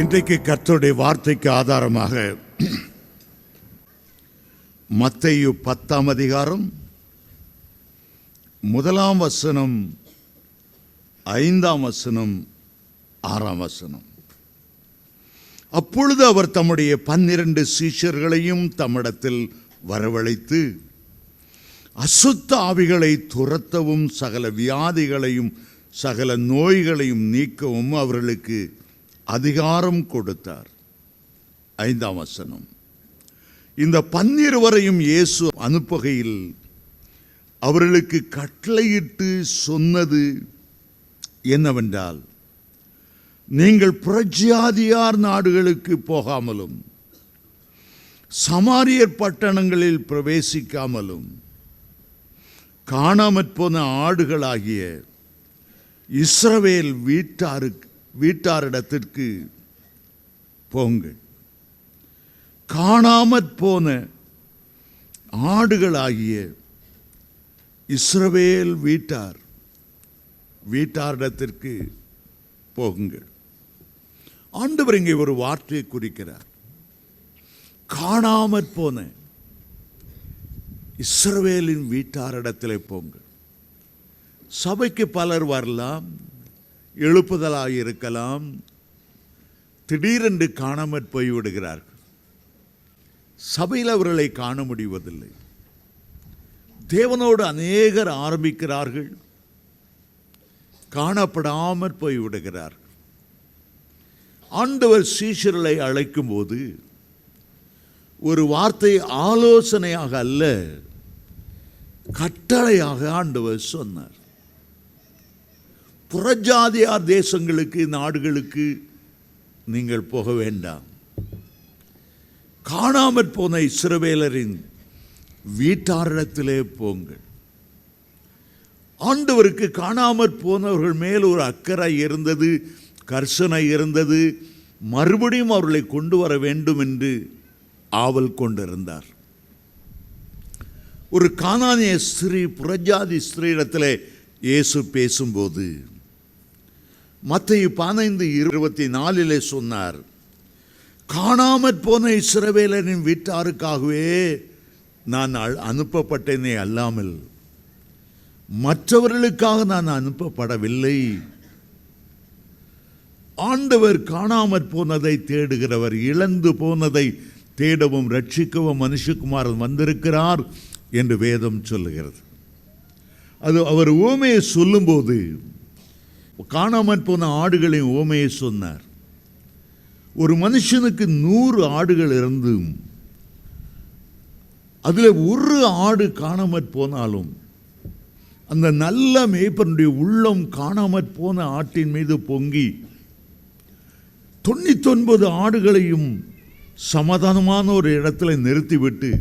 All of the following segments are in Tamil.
இன்றைக்கு கர்த்தருடைய வார்த்தைக்கு ஆதாரமாக மத்தேயு 10ஆம் அதிகாரம் 1ஆம் வசனம், 5ஆம் வசனம், 6ஆம் வசனம். அப்பொழுது அவர் தம்முடைய 12 சீஷர்களையும் தம்மிடத்தில் வரவழைத்து அசுத்த ஆவிகளை துரத்தவும் சகல வியாதிகளையும் சகல நோய்களையும் நீக்கவும் அவர்களுக்கு அதிகாரம் கொடுத்தார். 5ஆம் வசனம். இந்த 12 இயேசு அனுப்புகையில் அவர்களுக்கு கட்டளையிட்டு சொன்னது என்னவென்றால், நீங்கள் புறஜாதியார் நாடுகளுக்கு போகாமலும் சமாரியர் பட்டணங்களில் பிரவேசிக்காமலும் காணாமற் போன ஆடுகளாகிய இஸ்ரவேல் வீட்டாரிடத்திற்கு போங்கள். காணாமற் போன ஆடுகளாகிய இஸ்ரவேல் வீட்டாரிடத்திற்கு போகுங்கள். ஆண்டவர் இங்கே ஒரு வார்த்தையை குறிக்கிறார். காணாமற் போன இஸ்ரவேலின் வீட்டாரிடத்திலே போங்கள். சபைக்கு பலர் வரலாம், எழுப்புதலாக இருக்கலாம், திடீரென்று காணாமற் போய்விடுகிறார்கள். சபையில் அவர்களை காண முடிவதில்லை. தேவனோடு அநேகர் ஆரம்பிக்கிறார்கள், காணப்படாமற் போய்விடுகிறார்கள். ஆண்டவர் சீஷர்களை அழைக்கும் போது ஒரு வார்த்தை ஆலோசனையாக அல்ல, கட்டளையாக ஆண்டவர் சொன்னார். புறஜாதியார் தேசங்களுக்கு, நாடுகளுக்கு நீங்கள் போக வேண்டாம். காணாமற் போன இஸ்ரவேலரின் வீட்டாரிடத்திலே போங்கள். ஆண்டவருக்கு காணாமற் போனவர்கள் மேல் ஒரு அக்கறை இருந்தது, கர்சனை இருந்தது. மறுபடியும் அவர்களை கொண்டு வர வேண்டும் என்று ஆவல் கொண்டிருந்தார். ஒரு கானானிய ஸ்திரீ, புறஜாதி ஸ்திரீயிடத்தில் இயேசு பேசும்போது மத்தேயு 15:24 சொன்னார், காணாமற் போன இஸ்ரவேலரின் வீட்டாருக்காகவே நான் அனுப்பப்பட்டேனே அல்லாமல் மற்றவர்களுக்காக நான் அனுப்பப்படவில்லை. ஆண்டவர் காணாமற் போனதை தேடுகிறவர், இழந்து போனதை தேடவும் ரட்சிக்கவும் மனுஷகுமாரன் வந்திருக்கிறார் என்று வேதம் சொல்லுகிறது. அது அவர் உவமையை சொல்லும்போது காணாமற் போன ஆடுகளின் உவமையை சொன்னார். ஒரு மனுஷனுக்கு 100 ஆடுகள் இருந்தும் அதில் ஒரு ஆடு காணாமற் போனாலும் அந்த நல்ல மேய்ப்பனுடைய உள்ளம் காணாமற் போன ஆட்டின் மீது பொங்கி 99 ஆடுகளையும் சமாதானமான ஒரு இடத்துல நிறுத்திவிட்டு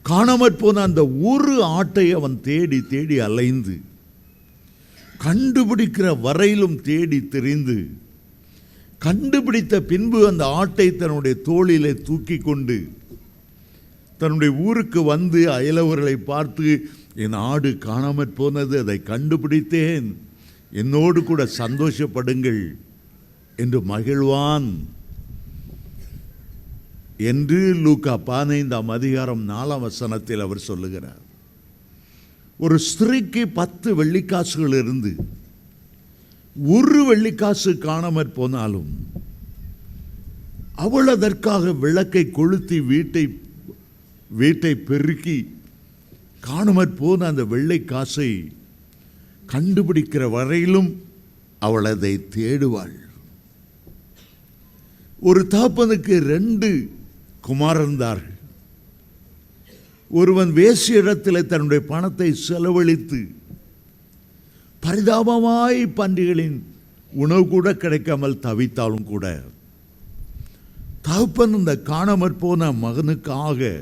காணாமற் போன அந்த ஒரு ஆட்டை அவன் தேடி தேடி அலைந்து கண்டுபிடிக்கிற வரையிலும் தேடி தெரிந்து கண்டுபிடித்த பின்பு அந்த ஆட்டை தன்னுடைய தோளிலே தூக்கி கொண்டு தன்னுடைய ஊருக்கு வந்து அயலவர்களை பார்த்து, என் ஆடு காணாமற் போனது, அதை கண்டுபிடித்தேன், என்னோடு கூட சந்தோஷப்படுங்கள் என்று மகிழ்வான் என்று லூக்கா 15ஆம் அதிகாரம் 4ஆம் வசனத்தில் அவர் சொல்லுகிறார். ஒரு ஸ்திரீக்கு 10 வெள்ளிக்காசுகள் இருந்து ஒரு வெள்ளிக்காசு காணாமற் போனாலும் அவள் அதற்காக விளக்கை கொளுத்தி வீட்டை பெருக்கி காணாமற் போன அந்த வெள்ளைக்காசை கண்டுபிடிக்கிற வரையிலும் அவள் அதை தேடுவாள். ஒரு தகப்பனுக்கு 2 குமாரந்தார்கள். ஒருவன் வேசியிடத்தில் தன்னுடைய பணத்தை செலவழித்து பரிதாபமாய் பன்றிகளின் உணவு கூட கிடைக்காமல் தவித்தாலும் கூட தகப்பன் இந்த காணாமற் போன மகனுக்காக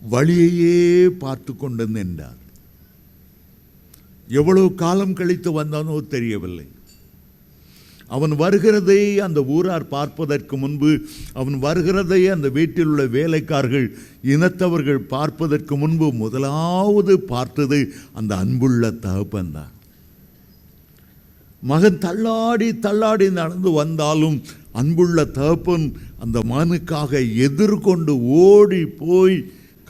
வழியையே பார்த்து கொண்டு நின்றார். எவ்வளவு காலம் கழித்து வந்தானோ தெரியவில்லை. அவன் வருகிறதை அந்த ஊரார் பார்ப்பதற்கு முன்பு, அவன் வருகிறதை அந்த வீட்டில் உள்ள வேலைக்காரர்கள் இனத்தவர்கள் பார்ப்பதற்கு முன்பு முதலாவது பார்த்தது அந்த அன்புள்ள தகப்பன் தான். மகன் தள்ளாடி தள்ளாடி நடந்து வந்தாலும் அன்புள்ள தகப்பன் அந்த மகனுக்காக எதிர்கொண்டு ஓடி போய்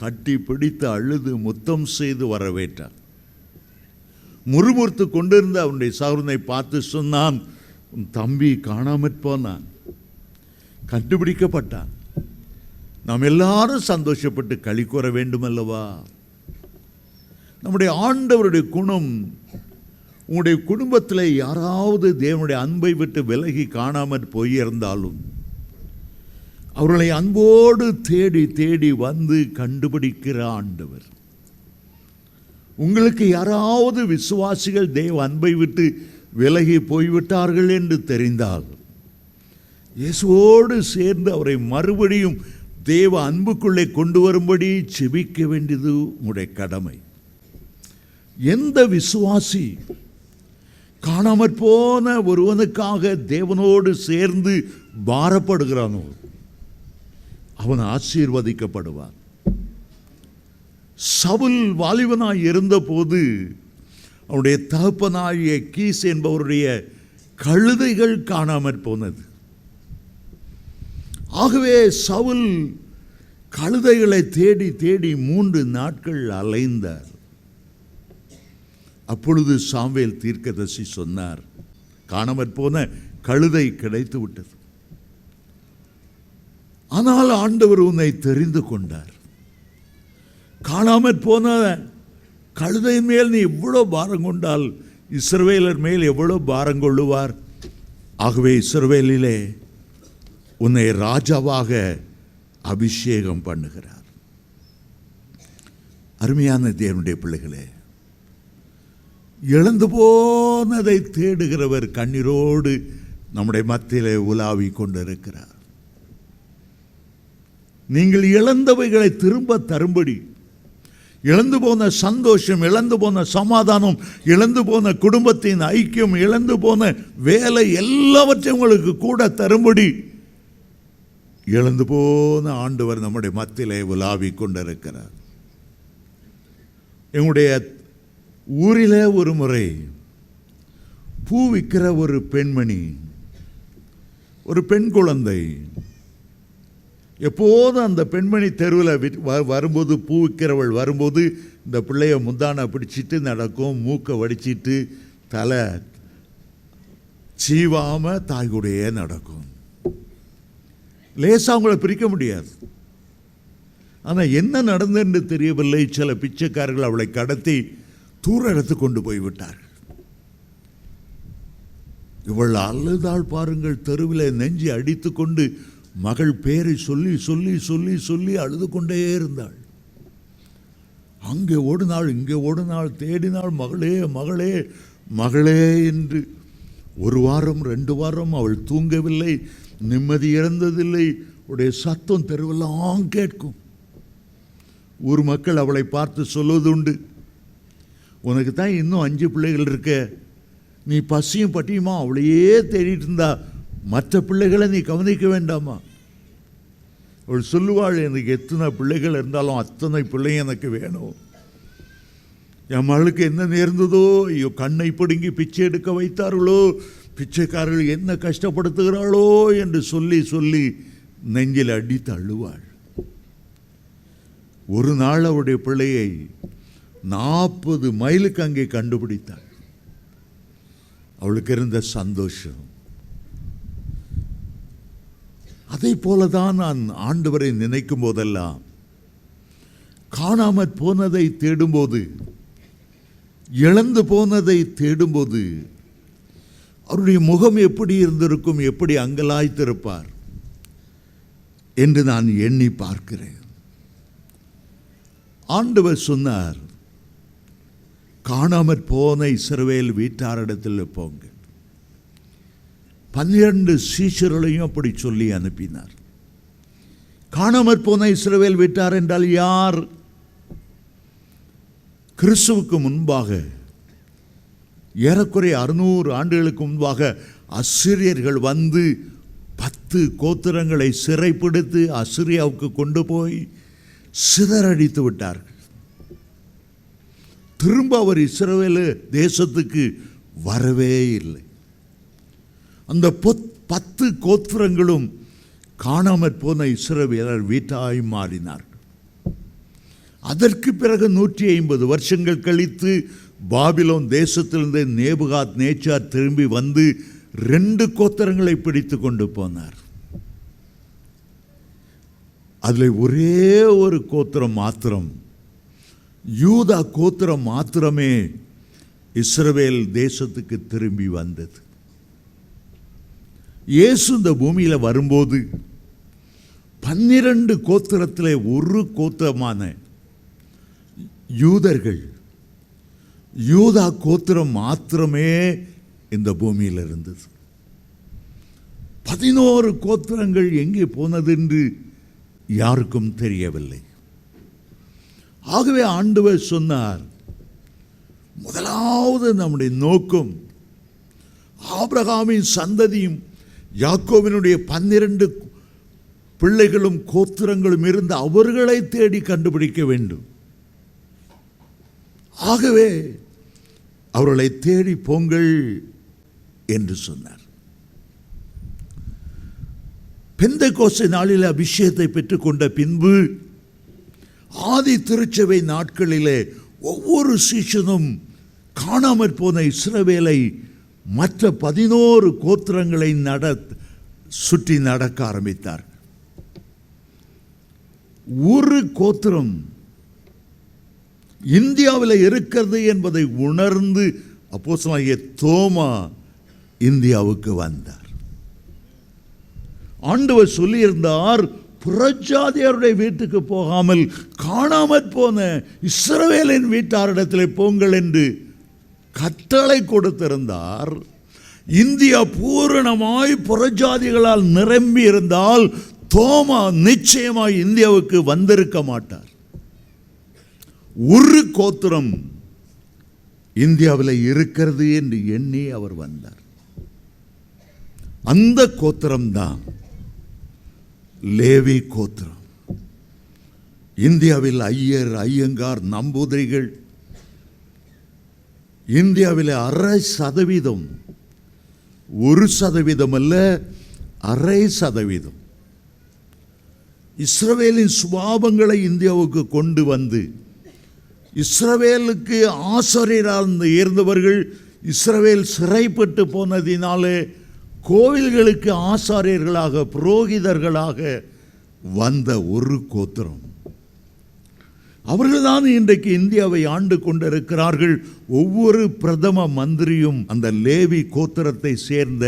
கட்டி பிடித்து அழுது முத்தம் செய்து வரவேற்றார். முறுமுறுத்து கொண்டிருந்த அவனுடைய சகோதரனை பார்த்து சொன்னான், உன் தம்பி காணாமற் போனான், கண்டுபிடிக்கப்பட்டான். நாம் எல்லாரும் சந்தோஷப்பட்டு களி கூற வேண்டும் அல்லவா? நம்முடைய ஆண்டவருடைய குணம், உங்களுடைய குடும்பத்தில் யாராவது தேவனுடைய அன்பை விட்டு விலகி காணாமற் போயிருந்தாலும் அவர்களை அன்போடு தேடி தேடி வந்து கண்டுபிடிக்கிற ஆண்டவர். உங்களுக்கு யாராவது விசுவாசிகள் தேவ அன்பை விட்டு விலகி போய்விட்டார்கள் என்று தெரிந்தால் இயேசுவோடு சேர்ந்து அவரை மறுபடியும் தேவ அன்புக்குள்ளே கொண்டு வரும்படி செபிக்க வேண்டியது உங்களுடைய கடமை. எந்த விசுவாசி காணாமற் போன ஒருவனுக்காக தேவனோடு சேர்ந்து பாரப்படுகிறானோ அவன் ஆசீர்வதிக்கப்படுவான். சவுல் வாலிபனாய் இருந்தபோது அவனுடைய தகப்பனாகிய கீஸ் என்பவருடைய கழுதைகள் காணாமற் போனது. ஆகவே சவுல் கழுதைகளை தேடி தேடி 3 நாட்கள் அலைந்தார். அப்பொழுது சாமுவேல் தீர்க்கதரிசி சொன்னார், காணாமற் போன கழுதை கிடைத்து விட்டது. ஆனால் ஆண்டவர் உன்னை தெரிந்து கொண்டார். காணாமற் போன கழுதை மேல் நீ எவ்வளவு பாரம் கொண்டால் இஸ்ரவேலர் மேல் எவ்வளவு பாரம் கொள்ளுவார். ஆகவே இஸ்ரவேலிலே உன்னை ராஜாவாக அபிஷேகம் பண்ணுகிறார். அருமையான தேவனுடைய பிள்ளைகளே, இழந்து போனதை தேடுகிறவர் கண்ணீரோடு நம்முடைய மத்தியிலே உலாவி கொண்டிருக்கிறார். நீங்கள் இழந்தவைகளை திரும்ப தரும்படி, இழந்து போன சந்தோஷம், இழந்து போன சமாதானம், இழந்து போன குடும்பத்தின் ஐக்கியம், இழந்து போன வேலை எல்லாவற்றையும் உங்களுக்கு கூட தரும்படி இழந்து போன ஆண்டவர் நம்முடைய மத்தியிலே உலாவி கொண்டிருக்கிறார். எங்களுடைய ஊரில் ஒரு முறை பூ விற்கிற ஒரு பெண்மணி, ஒரு பெண் குழந்தை, எப்போதும் அந்த பெண்மணி தெருவில் வரும்போது, பூ விற்கிறவள் வரும்போது இந்த பிள்ளைய முந்தானை பிடிச்சிட்டு நடக்கும், மூக்கை வடிச்சிட்டு தலை சீவாமல் தாய்குடையே நடக்கும். லேசாக அவங்கள பிரிக்க முடியாது. ஆனால் என்ன நடந்ததுன்னு தெரியவில்லை. சில பிச்சைக்காரர்கள் அவளை கடத்தி தூர இடத்து கொண்டு போய்விட்டார்கள். இவள் அழுதாள் பாருங்கள். தெருவில் நெஞ்சி அடித்து கொண்டு மகள் பேரை சொல்லி சொல்லி சொல்லி சொல்லி அழுது கொண்டே இருந்தாள். அங்கே ஓடினாள், இங்கே ஓடினாள், தேடினாள், மகளே மகளே மகளே என்று. 1 வாரம் 2 வாரம் அவள் தூங்கவில்லை, நிம்மதி இழந்ததில்லை. உடைய சத்தம் தெருவெல்லாம் கேட்கும். ஊர் மக்கள் அவளை பார்த்து சொல்வது உண்டு, உனக்கு தான் இன்னும் 5 பிள்ளைகள் இருக்க, நீ பசியும் பட்டியுமா அவளையே தேடிட்டு இருந்தா மற்ற பிள்ளைகளை நீ கவனிக்க வேண்டாமா? அவள் சொல்லுவாள், எனக்கு எத்தனை பிள்ளைகள் இருந்தாலும் அத்தனை பிள்ளைங்க எனக்கு வேணும். என் மகளுக்கு என்ன நேர்ந்ததோ, ஐயோ கண்ணை பிடுங்கி பிச்சை எடுக்க வைத்தார்களோ, பிச்சைக்காரர்கள் என்ன கஷ்டப்படுத்துகிறாளோ என்று சொல்லி சொல்லி நெஞ்சில் அடித்து அழுவாள். ஒரு நாள் அவருடைய பிள்ளையை 40 மைலுக்கு அங்கே கண்டுபிடித்தாள். அவளுக்கு இருந்த சந்தோஷம். அதை போலதான் நான் ஆண்டவரை நினைக்கும் போதெல்லாம், காணாமற் போனதை தேடும்போது, இழந்து போனதை தேடும்போது அவருடைய முகம் எப்படி இருந்திருக்கும், எப்படி அங்கலாய்த்திருப்பார் என்று நான் எண்ணி பார்க்கிறேன். ஆண்டவர் சொன்னார், காணாமற் போன இஸ்ரவேல் வீட்டாரிடத்தில் போங்க. 12 சீஷர்களையும் அப்படி சொல்லி அனுப்பினார். காணாமற் போன இஸ்ரவேல் வீட்டார் என்றால் யார்? கிறிஸ்துவுக்கு முன்பாக ஏறக்குறைய 600 ஆண்டுகளுக்கு முன்பாக அசிரியர்கள் வந்து 10 கோத்திரங்களை சிறைப்பிடித்து அசிரியாவுக்கு கொண்டு போய் சிதறடித்து விட்டார்கள். திரும்ப அவர் இஸ்ரவேல் தேசத்துக்கு வரவே இல்லை. அந்த 10 கோத்திரங்களும் காணாமற் போன இஸ்ரவேலர் வீட்டாய் மாறினார். அதற்கு பிறகு 150 வருஷங்கள் கழித்து பாபிலோன் தேசத்திலிருந்து நேபுகாத் நேச்சார் திரும்பி வந்து 2 கோத்திரங்களை பிடித்து கொண்டு போனார். அதில் ஒரே ஒரு கோத்திரம் மாத்திரம், யூதா கோத்திரம் மாத்திரமே இஸ்ரவேல் தேசத்துக்கு திரும்பி வந்தது. இயேசு இந்த பூமியில் வரும்போது 12 கோத்திரத்தில் ஒரு கோத்திரமான யூதர்கள், யூதா கோத்திரம் மாத்திரமே இந்த பூமியில் இருந்தது. 11 கோத்திரங்கள் எங்கே போனது என்று யாருக்கும் தெரியவில்லை. ஆகவே ஆண்டவர் சொன்னார், முதலாவது நம்முடைய நோக்கம் ஆபிரகாமின் சந்ததியும் யாக்கோபினுடைய 12 பிள்ளைகளும் கோத்திரங்களும் இருந்து அவர்களை தேடி கண்டுபிடிக்க வேண்டும். ஆகவே அவர்களை தேடி போங்கள் என்று சொன்னார். பெந்தெகோஸ்தே நாளில் அபிஷேகத்தை பெற்றுக்கொண்ட பின்பு ஆதி திருச்சபை நாட்களிலே ஒவ்வொரு சீஷனும் காணாமற் போன இஸ்ரவேலை மற்ற 11 கோத்திரங்களை சுற்றி நடக்க ஆரம்பித்தார். ஒரு கோத்திரம் இந்தியாவில் இருக்கிறது என்பதை உணர்ந்து அப்போஸ்தலனாகிய தோமா இந்தியாவுக்கு வந்தார். ஆண்டவர் சொல்லியிருந்தார், புறஜாதியருடைய வீட்டுக்கு போகாமல் காணாமற் போன இஸ்ரவேலின் வீட்டாரிடத்தில் போங்கள் என்று கட்டளை கொடுத்திருந்தார். இந்தியா பூரணமாய் புறஜாதிகளால் நிரம்பி இருந்தால் தோமா நிச்சயமாய் இந்தியாவுக்கு வந்திருக்க மாட்டார். ஒரு கோத்திரம் இந்தியாவில் இருக்கிறது என்று எண்ணி அவர் வந்தார். அந்த கோத்திரம்தான் லேவி கோத்திரம். இந்தியாவில் ஐயர், ஐயங்கார், நம்பூதிரிகள் இந்தியாவில் 0.5%, 1% அல்ல, 0.5% இஸ்ரவேலின் சுபாவங்களை இந்தியாவுக்கு கொண்டு வந்து இஸ்ரவேலுக்கு ஆசாரியராக இருந்தவர்கள் இஸ்ரவேல் சிறைப்பட்டு போனதினாலே கோவில்களுக்கு ஆசாரியர்களாக, புரோகிதர்களாக வந்த ஒரு கோத்திரம். அவர்கள்தான் இன்றைக்கு இந்தியாவை ஆண்டு கொண்டிருக்கிறார்கள். ஒவ்வொரு பிரதம மந்திரியும் அந்த லேவி கோத்திரத்தை சேர்ந்த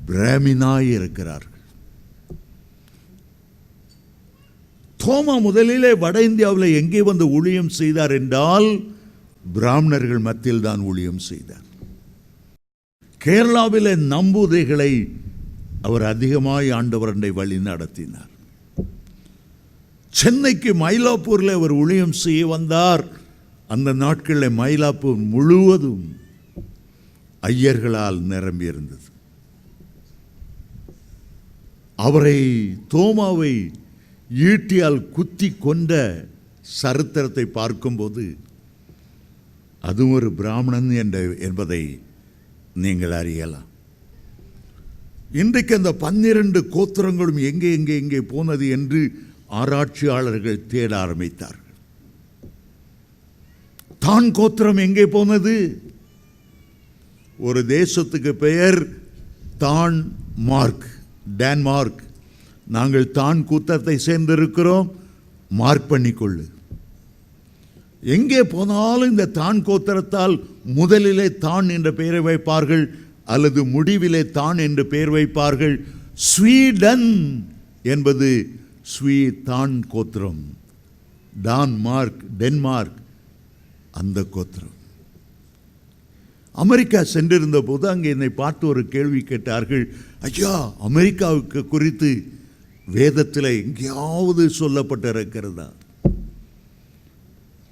பிராமினாய் இருக்கிறார்கள். தோமா முதலிலே வட இந்தியாவில் எங்கே வந்து ஊழியம் செய்தார் என்றால் பிராமணர்கள் மத்தியில் தான் ஊழியம் செய்தார். கேரளாவில் நம்பூதிரிகளை அவர் அதிகமாய் ஆண்டவரண்டை வழி நடத்தினார். சென்னைக்கு மயிலாப்பூரில் அவர் ஊழியம் செய்ய வந்தார். அந்த நாட்களில் மயிலாப்பூர் முழுவதும் ஐயர்களால் நிரம்பியிருந்தது. அவரை, தோமாவை ஈட்டியால் குத்தி கொண்ட சரித்திரத்தை பார்க்கும்போது அதுவும் ஒரு பிராமணன் என்பதை நீங்கள் அறியலாம். இன்றைக்கு அந்த 12 கோத்திரங்களும் எங்கே எங்கே எங்கே போனது என்று ஆராய்ச்சியாளர்கள் தேட ஆரம்பித்தார்கள். தான் கோத்திரம் எங்கே போனது? ஒரு தேசத்துக்கு பெயர் தான் மார்க், டேன்மார்க். நாங்கள் தான் கூத்தத்தை சேர்ந்திருக்கிறோம், மார்க் பண்ணிக்கொள்ளு. எங்கே போனாலும் இந்த தான் கோத்திரத்தால் முதலிலே தான் என்ற பெயரை வைப்பார்கள் அல்லது முடிவிலே தான் என்று பெயர் வைப்பார்கள். ஸ்வீடன் என்பது தான் கோத்திரம், டான்மார்க், டென்மார்க் அந்த கோத்திரம். அமெரிக்கா சென்றிருந்த போது அங்கே என்னை பார்த்து ஒரு கேள்வி கேட்டார்கள். ஐயா, அமெரிக்காவுக்கு குறித்து வேதத்தில் எங்கேயாவது சொல்லப்பட்டிருக்கிறதா?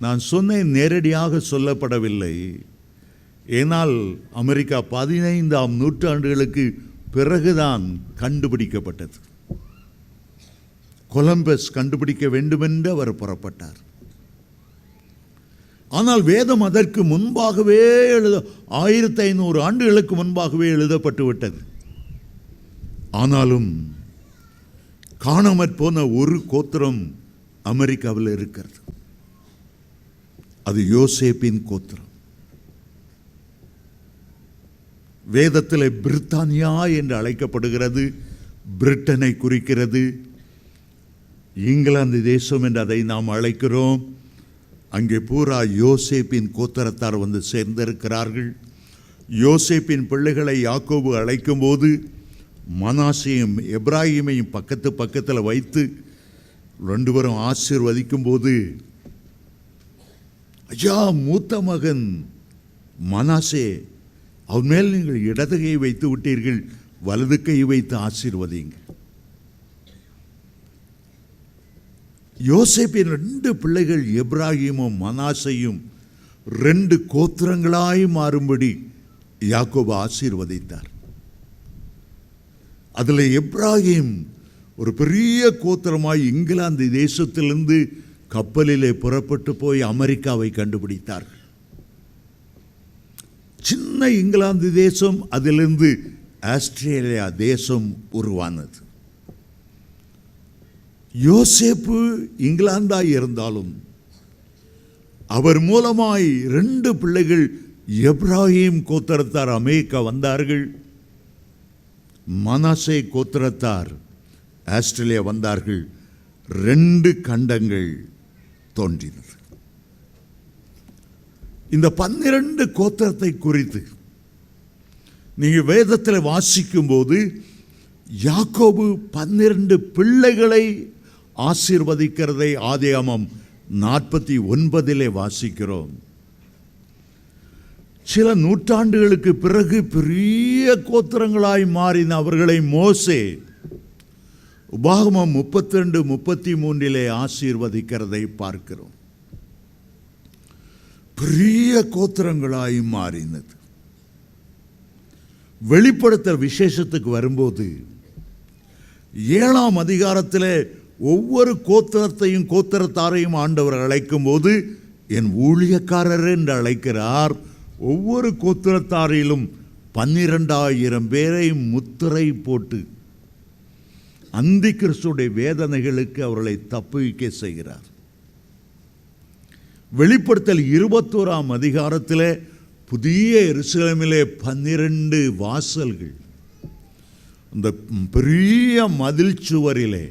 நான் சொன்னேன், நேரடியாக சொல்லப்படவில்லை. ஏனால் அமெரிக்கா 15ஆம் நூற்றாண்டுகளுக்கு பிறகுதான் கண்டுபிடிக்கப்பட்டது. கொலம்பஸ் கண்டுபிடிக்க வேண்டுமென்று அவர் புறப்பட்டார். ஆனால் வேதம் அதற்கு முன்பாகவே 1500 ஆண்டுகளுக்கு முன்பாகவே எழுதப்பட்டு விட்டது. ஆனாலும் காணாமற் போன ஒரு கோத்திரம் அமெரிக்காவில் இருக்கிறது. அது யோசேப்பின் கோத்திரம். வேதத்தில் பிரித்தானியா என்று அழைக்கப்படுகிறது. பிரிட்டனை குறிக்கிறது. இங்கிலாந்து தேசம் என்று அதை நாம் அழைக்கிறோம். அங்கே பூரா யோசேப்பின் கோத்திரத்தார் வந்து சேர்ந்திருக்கிறார்கள். யோசேப்பின் பிள்ளைகளை யாக்கோபு அழைக்கும் போது மனாசையும் எப்ராஹிமையும் பக்கத்தில் வைத்து ரெண்டு பேரும் ஆசீர்வதிக்கும் போது, ஐயா மூத்த மகன் மனாசே, அவன் மேல் நீங்கள் இடது கையை வைத்து விட்டீர்கள், வலது கையை வைத்து ஆசீர்வதிங்க. யோசேப்பின் ரெண்டு பிள்ளைகள் எப்ராஹிமும் மனாசையும் ரெண்டு கோத்திரங்களாய் மாறும்படி யாக்கோபு ஆசீர்வதித்தார். அதில் எப்ராஹிம் ஒரு பெரிய கோத்திரமாய் இங்கிலாந்து தேசத்திலிருந்து கப்பலிலே புறப்பட்டு போய் அமெரிக்காவை கண்டுபிடித்தார்கள். சின்ன இங்கிலாந்து தேசம், அதிலிருந்து ஆஸ்திரேலியா தேசம் உருவானது. யோசேப்பு இங்கிலாந்தாய் இருந்தாலும் அவர் மூலமாய் ரெண்டு பிள்ளைகள் எப்ராஹிம் கோத்திரத்தார் அமெரிக்கா வந்தார்கள். மனாசே கோத்திரத்தார் ஆஸ்திரேலியா வந்தார்கள். ரெண்டு கண்டங்கள் தோன்றினது. இந்த 12 கோத்திரத்தை குறித்து நீங்கள் வேதத்தில் வாசிக்கும் போது யாக்கோபு 12 பிள்ளைகளை ஆசீர்வதிக்கிறதை ஆதியாகமம் 49 வாசிக்கிறோம். சில நூற்றாண்டுகளுக்கு பிறகு பெரிய கோத்திரங்களாய் மாறின அவர்களை மோசே உபாகமம் 32-33 ஆசீர்வதிக்கிறதை பார்க்கிறோம். பெரிய கோத்திரங்களாய் மாறினது. வெளிப்படுத்தல் விசேஷத்துக்கு வரும்போது 7ஆம் அதிகாரத்தில் ஒவ்வொரு கோத்திரத்தையும் கோத்திரத்தாரையும் ஆண்டவர் அழைக்கும் போது என் ஊழியக்காரர் என்று அழைக்கிறார். ஒவ்வொரு கோத்திரத்தாரிலும் 12,000 பேரை முத்திரை போட்டு அந்தி கிறிஸ்துடைய வேதனைகளுக்கு அவர்களை தப்புவிக்க செய்கிறார். வெளிப்படுத்தல் 21ஆம் அதிகாரத்தில் புதிய எருசலேமிலே 12 வாசல்கள், அந்த பெரிய மதில் சுவரிலே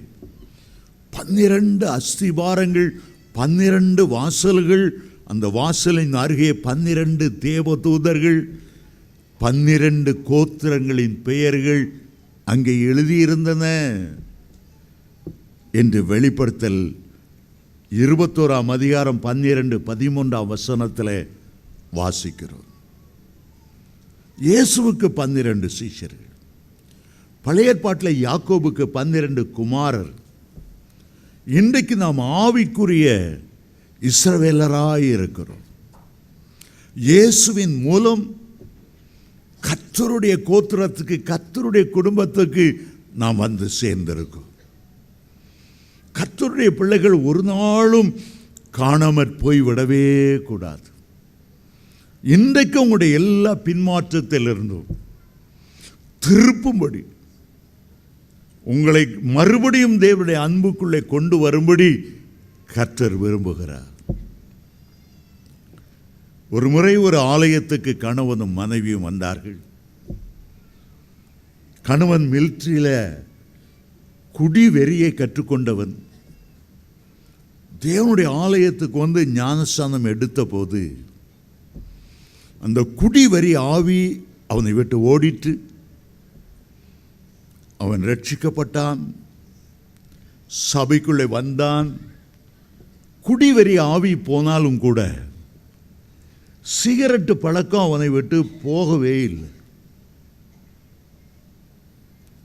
12 அஸ்திபாரங்கள், 12 வாசல்கள், அந்த வாசலின் அருகே 12 தேவதூதர்கள், 12 கோத்திரங்களின் பெயர்கள் அங்கே எழுதியிருந்தன என்று வெளிப்படுத்தல் 21ஆம் அதிகாரம் 12-13 வசனத்தில் வாசிக்கிறோம். இயேசுவுக்கு 12 சீஷர்கள். பழைய ஏற்பாட்டில் யாக்கோபுக்கு 12 குமாரர். இன்றைக்கு நாம் ஆவிக்குரிய இஸ்ரவேலராய் இருக்கிறோம். இயேசுவின் மூலம் கர்த்தருடைய கோத்திரத்துக்கு, கர்த்தருடைய குடும்பத்துக்கு நாம் வந்து சேர்ந்திருக்கோம். கர்த்தருடைய பிள்ளைகள் ஒரு நாளும் காணாமற் போய்விடவே கூடாது. இன்றைக்கு உங்களுடைய எல்லா பின்மாற்றத்திலிருந்தும் திருப்பும்படி, உங்களை மறுபடியும் தேவனுடைய அன்புக்குள்ளே கொண்டு வரும்படி கர்த்தர் விரும்புகிறார். ஒரு முறை ஒரு ஆலயத்துக்கு கணவனும் மனைவியும் வந்தார்கள். கணவன் மிலிட்டரியில் குடி வெறியை கற்றுக்கொண்டவன். தேவனுடைய ஆலயத்துக்கு வந்து ஞானஸ்தானம் எடுத்த போது அந்த குடி வெறி ஆவி அவனை விட்டு ஓடிட்டு அவன் ரட்சிக்கப்பட்டான், சபைக்குள்ளே வந்தான். குடிவெறி ஆவி போனாலும் கூட சிகரெட்டு பழக்கம் அவனை விட்டு போகவே இல்லை.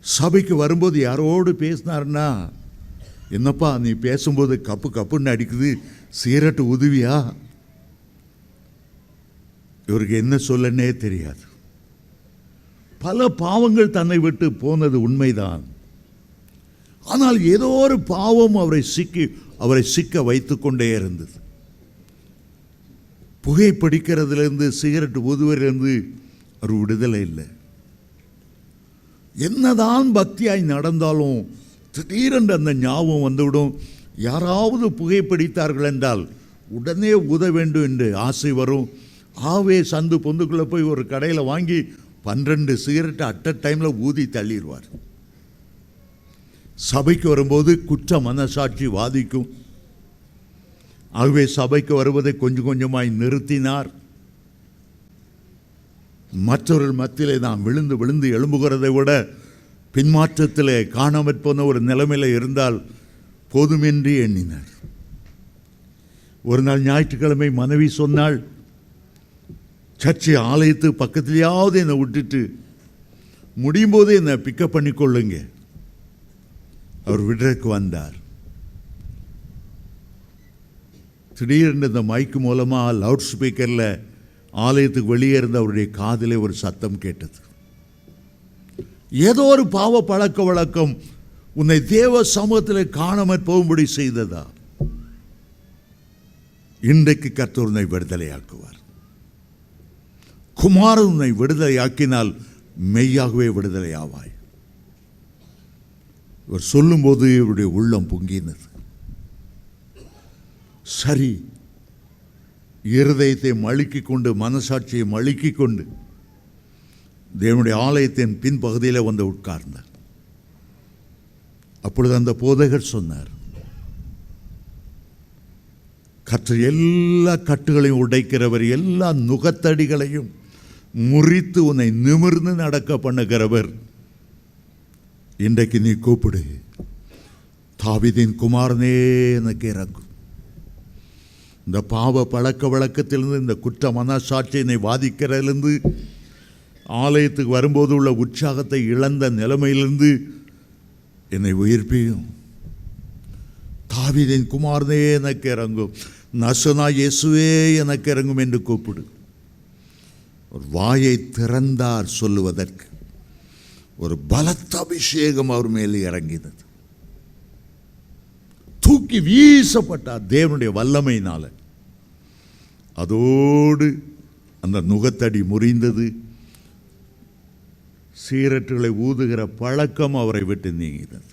சபைக்கு வரும்போது யாரோடு பேசினார்னா, என்னப்பா நீ பேசும்போது கப்பு கப்புன்னு அடிக்குது, சிகரெட்டு உதவியா? இவருக்கு என்ன சொல்லனே தெரியாது. பல பாவங்கள் தன்னை விட்டு போனது உண்மைதான். ஆனால் ஏதோ ஒரு பாவம் அவரை சிக்க வைத்து கொண்டே இருந்தது. புகைப்பிடிக்கிறதுலேருந்து, சிகரெட் ஊதுவதிலிருந்து ஒரு விடுதலை இல்லை. என்னதான் பக்தியாய் நடந்தாலும் திடீரென்று அந்த ஞாபகம் வந்துவிடும். யாராவது புகைப்பிடித்தார்கள் என்றால் உடனே உத வேண்டும் என்று ஆசை வரும். ஆவே சந்து பொந்துக்குள்ளே போய் ஒரு கடையில் வாங்கி 12 சிகரெட்டை அட் அ டைமில் ஊதி தள்ளிடுவார். சபைக்கு வரும்போது குற்ற மனசாட்சி வாதிக்கும். ஆகவே சபைக்கு வருவதை கொஞ்சம் கொஞ்சமாய் நிறுத்தினார். மற்றவர்கள் மத்தியிலே நாம் விழுந்து விழுந்து எழும்புகிறதை விட பின்மாற்றத்திலே காணாமற் போன ஒரு நிலைமையில் இருந்தால் போதுமென்று எண்ணினார். ஒரு நாள் ஞாயிற்றுக்கிழமை மனைவி சொன்னாள், சர்ச்சை ஆலயத்து பக்கத்திலேயாவது என்னை விட்டுட்டு முடியும் போது என்னை பிக்கப் பண்ணி கொள்ளுங்க. அவர் விடுறதுக்கு வந்தார். திடீரென்று இந்த மைக்கு மூலமாக லவுட் ஸ்பீக்கரில் ஆலயத்துக்கு வெளியே இருந்த அவருடைய காதிலே ஒரு சத்தம் கேட்டது. ஏதோ ஒரு பாவ பழக்க வழக்கம் உன்னை தேவ சமூகத்தில் காணாமற் போகும்படி செய்ததா? இன்றைக்கு கர்த்தர் உன்னை விடுதலையாக்குவார். குமாரன் உன்னை விடுதலையாக்கினால் மெய்யாகவே விடுதலை ஆவாய். இவர் சொல்லும்போது இவருடைய உள்ளம் பொங்கினது. சரி, இருதயத்தை மழுக்கிக் கொண்டு மனசாட்சியை மழுக்கிக் கொண்டு தேவனுடைய ஆலயத்தின் பின்பகுதியில் வந்து உட்கார்ந்தார். அப்பொழுது அந்த போதகர் சொன்னார், கர்த்தர் எல்லா கட்டுகளையும் உடைக்கிறவர், எல்லா நுகத்தடிகளையும் முறித்து உன்னை நிமிர்ந்து நடக்க பண்ணுகிறவர். இன்றைக்கு நீ கூப்பிடு, தாவீதின் குமாரனே எனக்கு இறங்கும். இந்த பாவ பழக்க வழக்கத்திலிருந்து, இந்த குற்ற மனசாட்சியினை வாதிக்கிறதிலிருந்து, ஆலயத்துக்கு வரும்போது உள்ள உற்சாகத்தை இழந்த நிலைமையிலிருந்து என்னை உயிர்ப்பியும். தாவீதின் குமாரனே எனக்கு இறங்கும், நசனா இயேசுவே எனக்கு இறங்கும் என்று கூப்பிடு. ஒரு வாயை திறந்தார் சொல்லுவதற்கு. ஒரு பலத்த அபிஷேகம் அவர் மேலே இறங்கினது. தூக்கி வீசப்பட்டார் தேவனுடைய வல்லமையினால. அதோடு அந்த நுகத்தடி முறிந்தது. சீரட்டுகளை ஊதுகிற பழக்கம் அவரை விட்டு நீங்கினது.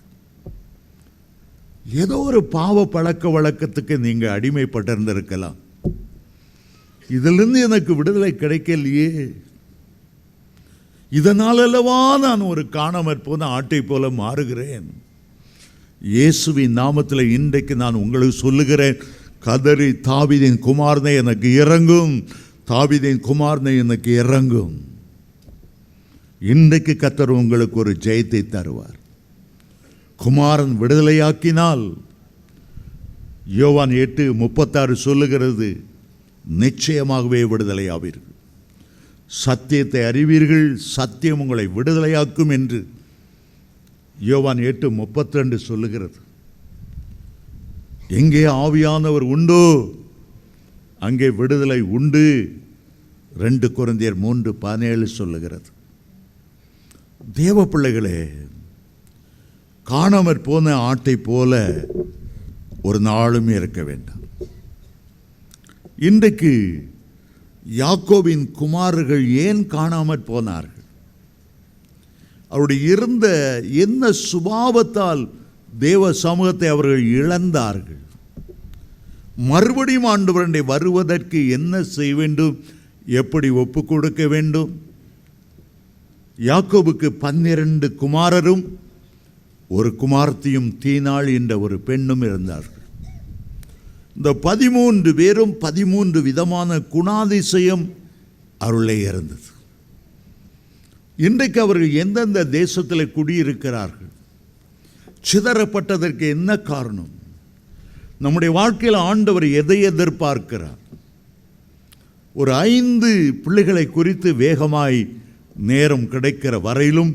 ஏதோ ஒரு பாவ பழக்க வழக்கத்துக்கு நீங்க அடிமைப்பட்டிருந்திருக்கலாம். இதிலிருந்து எனக்கு விடுதலை கிடைக்கலையே, இதனால் அல்லவா நான் ஒரு காணாமற் போன ஆட்டை போல மாறுகிறேன். இயேசுவின் நாமத்தில் இன்றைக்கு நான் உங்களுக்கு சொல்லுகிறேன், கதறி தாவீதின் குமாரனை எனக்கு இறங்கும், தாவீதின் குமாரனை எனக்கு இறங்கும். இன்றைக்கு கர்த்தர் உங்களுக்கு ஒரு ஜெயத்தை தருவார். குமாரன் விடுதலையாக்கினால், யோவான் 8:36 சொல்லுகிறது, நிச்சயமாகவே விடுதலை ஆவீர்கள். சத்தியத்தை அறிவீர்கள், சத்தியம் உங்களை விடுதலையாக்கும் என்று யோவான் 8:32 சொல்லுகிறது. எங்கே ஆவியானவர் உண்டோ அங்கே விடுதலை உண்டு. 2 கொரிந்தியர் 3:17 சொல்லுகிறது. தேவ பிள்ளைகளே, காணாமற் போன ஆட்டை போல ஒரு நாளும் இருக்க வேண்டாம். இன்றைக்கு யாக்கோபின் குமாரர்கள் ஏன் காணாமற் போனார்கள்? அவருடைய இருந்த என்ன சுபாவத்தால் தேவ சமூகத்தை அவர்கள் இழந்தார்கள்? மறுபடியும் ஆண்டவருடைய வருவதற்கு என்ன செய்ய வேண்டும், எப்படி ஒப்பு கொடுக்க வேண்டும்? யாக்கோபுக்கு 12 குமாரரும் ஒரு குமாரத்தியும் தீனாள் என்ற ஒரு பெண்ணும் இருந்தார்கள். இந்த 13 பேரும் 13 விதமான குணாதிசயம் அவர்களே இருந்தது. இன்றைக்கு அவர்கள் எந்தெந்த தேசத்தில் குடியிருக்கிறார்கள்? சிதறப்பட்டதற்கு என்ன காரணம்? நம்முடைய வாழ்க்கையில் ஆண்டவர் எதை எதிர்பார்க்கிறார்? ஒரு 5 பிள்ளைகளை குறித்து வேகமாய் நேரம் கிடைக்கிற வரையிலும்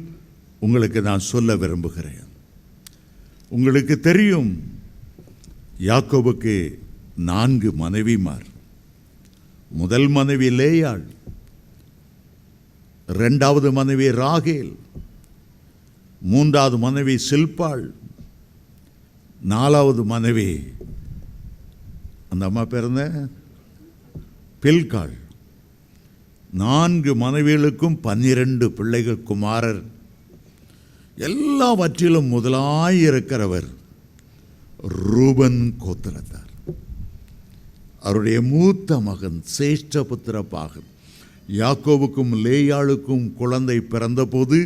உங்களுக்கு நான் சொல்ல விரும்புகிறேன். உங்களுக்கு தெரியும், யாக்கோபுக்கு 4 மனைவிமார். முதல் மனைவி லேயாள், 2வது மனைவி ராகேல், 3வது மனைவி சில்பாள், 4வது மனைவி அந்த அம்மா பேர் பில்காள். 4 மனைவிகளுக்கும் 12 பிள்ளைகள் குமாரர். எல்லாவற்றிலும் முதலாயிருக்கிறவர் ரூபன் கோத்திரத்தார். அவருடைய மூத்த மகன் சேஷ்ட புத்திர பாகன். யாக்கோவுக்கும் லேயாளுக்கும் குழந்தை பிறந்தபோது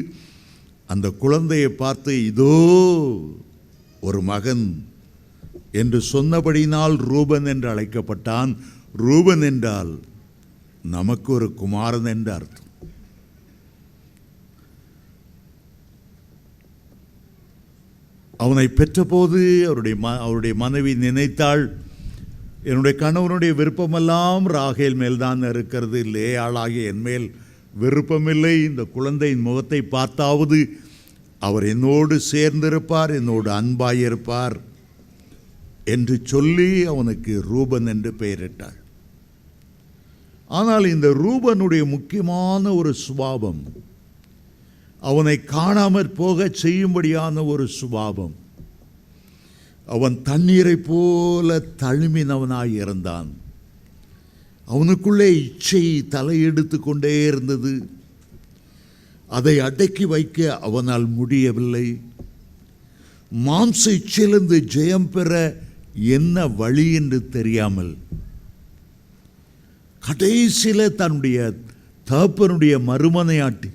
அந்த குழந்தையை பார்த்து இதோ ஒரு மகன் என்று சொன்னபடினால் ரூபன் என்று அழைக்கப்பட்டான். ரூபன் என்றால் நமக்கு ஒரு குமாரன் என்று அர்த்தம். அவனை பெற்றபோது அவருடைய மனைவி நினைத்தாள், என்னுடைய கணவனுடைய விருப்பமெல்லாம் ராகேல் மேல்தான் இருக்கிறது, லேயாளாகிய என் மேல் விருப்பமில்லை. இந்த குழந்தையின் முகத்தை பார்த்தாவது அவர் என்னோடு சேர்ந்திருப்பார், என்னோடு அன்பாயிருப்பார் என்று சொல்லி அவனுக்கு ரூபன் என்று பெயரிட்டாள். ஆனால் இந்த ரூபனுடைய முக்கியமான ஒரு சுபாவம், அவனை காணாமற் போக செய்யும்படியான ஒரு சுபாவம். அவன் தண்ணீரை போல தழுமினவனாய் இருந்தான். அவனுக்குள்ளே இச்சை தலையெடுத்து கொண்டே இருந்தது. அதை அடக்கி வைக்க அவனால் முடியவில்லை. மாம்ச இச்சையிலிருந்து ஜெயம் பெற என்ன வழி என்று தெரியாமல் கடைசியில் தன்னுடைய தகப்பனுடைய மறுமனையாட்டி,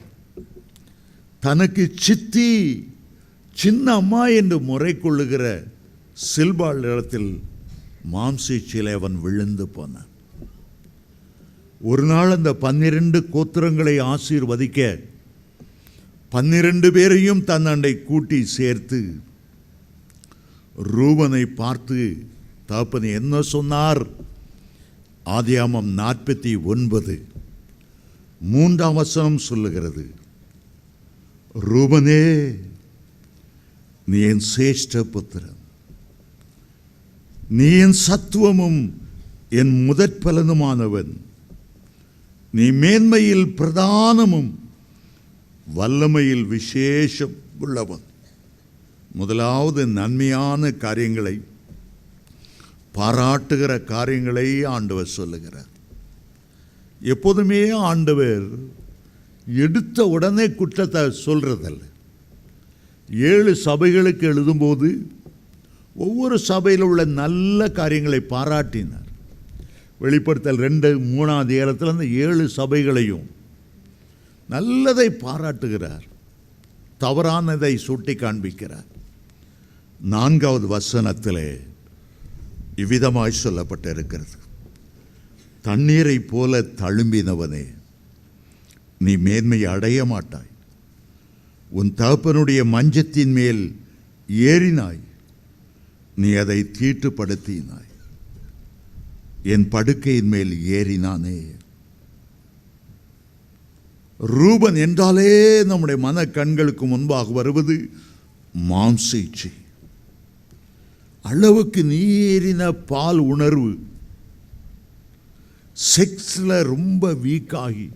தனக்கு சித்தி சின்ன அம்மா என்று முறை கொள்ளுகிற சில்பாள் இடத்தில் மாம்சீச்சிலே அவன் விழுந்து போனான். ஒரு நாள் அந்த 12 கோத்திரங்களை ஆசீர்வதிக்க 12 பேரையும் தன்னண்டை கூட்டி சேர்த்து ரூபனை பார்த்து தகப்பன் என்ன சொன்னார்? ஆதியாகமம் 49 3ஆம் வசனம் சொல்லுகிறது, ரூபனே, நீ என் சேஷ்ட புத்திரன், நீ என் சத்துவமும் என் முதற்பலனுமானவன், நீ மேன்மையில் பிரதானமும் வல்லமையில் விசேஷம் உள்ளவன். முதலாவது நன்மையான காரியங்களை, பாராட்டுகிற காரியங்களை ஆண்டவர் சொல்லுகிறார். எப்போதுமே ஆண்டவர் எடுத்த உடனே குற்றத்தை சொல்றதல்ல. 7 சபைகளுக்கு எழுதும்போது ஒவ்வொரு சபையில் உள்ள நல்ல காரியங்களை பாராட்டினார். வெளிப்படுத்தல் 2-3 அதிகாரத்தில் அந்த 7 சபைகளையும் நல்லதை பாராட்டுகிறார், தவறானதை சுட்டி காண்பிக்கிறார். 4வது வசனத்திலே இவ்விதமாய் சொல்லப்பட்டிருக்கிறது, தண்ணீரை போல தழும்பினவனே, நீ மேன்மை அடைய மாட்டாய். உன் தகப்பனுடைய மஞ்சத்தின் மேல் ஏறினாய், நீ அதை தீட்டுப்படுத்தினாய். என் படுக்கையின் மேல் ஏறினானே. ரூபன் என்றாலே நம்முடைய மன கண்களுக்கு முன்பாக வருவது மாம்ச இச்சை, அளவுக்கு நீரின பால் உணர்வு, செக்ஸில் ரொம்ப வீக்காகி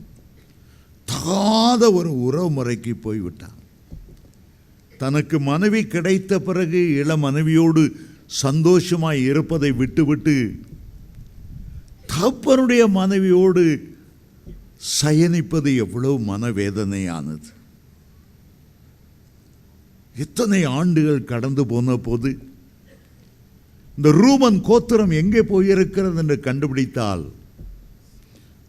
தகாத ஒரு உறவு முறைக்கு போய்விட்டான். தனக்கு மனைவி கிடைத்த பிறகு இள மனைவியோடு சந்தோஷமாய் இருப்பதை விட்டுவிட்டு தகப்பனுடைய மனைவியோடு சயனிப்பது எவ்வளவு மனவேதனையானது. எத்தனை ஆண்டுகள் கடந்து போன போது இந்த ரூபன் கோத்திரம் எங்கே போயிருக்கிறது என்று கண்டுபிடித்தால்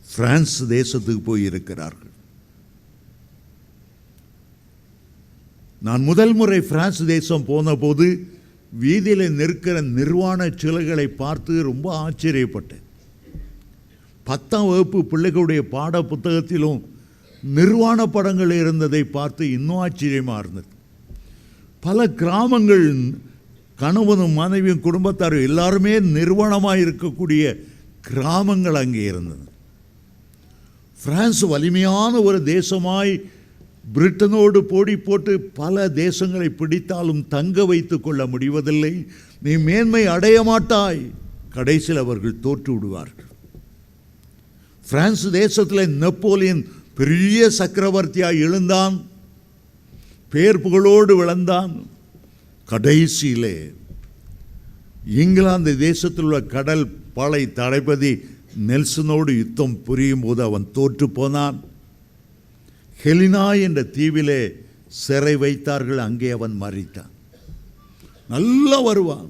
பிரான்ஸ் தேசத்துக்கு போயிருக்கிறார்கள். நான் முதல் முறை பிரான்ஸ் தேசம் போன போது வீதியில் நிற்கிற நிர்வாண சிலைகளை பார்த்து ரொம்ப ஆச்சரியப்பட்டேன். 10ஆம் வகுப்பு பிள்ளைகளுடைய பாட புத்தகத்திலும் நிர்வாண படங்கள் இருந்ததை பார்த்து இன்னும் ஆச்சரியமாக இருந்தது. பல கிராமங்கள் கணவனும் மனைவியும் குடும்பத்தாரும் எல்லாருமே நிர்வாணமாக இருக்கக்கூடிய கிராமங்கள் அங்கே இருந்தது. பிரான்ஸ் வலிமையான ஒரு தேசமாய் பிரிட்டனோடு போடி போட்டு பல தேசங்களை பிடித்தாலும் தங்க வைத்து கொள்ள முடிவதில்லை. நீ மேன்மை அடைய மாட்டாய். கடைசியில் அவர்கள் தோற்று விடுவார்கள். பிரான்ஸ் தேசத்தில் நெப்போலியன் பெரிய சக்கரவர்த்தியாய் எழுந்தான், பேர் புகழோடு விளந்தான். கடைசியிலே இங்கிலாந்து தேசத்தில் உள்ள கடல் பாலை தளபதி நெல்சனோடு யுத்தம் புரியும் போது அவன் தோற்று போனான். ஹெலினா என்ற தீவிலே சிறை வைத்தார்கள், அங்கே அவன் மரித்தான். நல்லா வருவான்,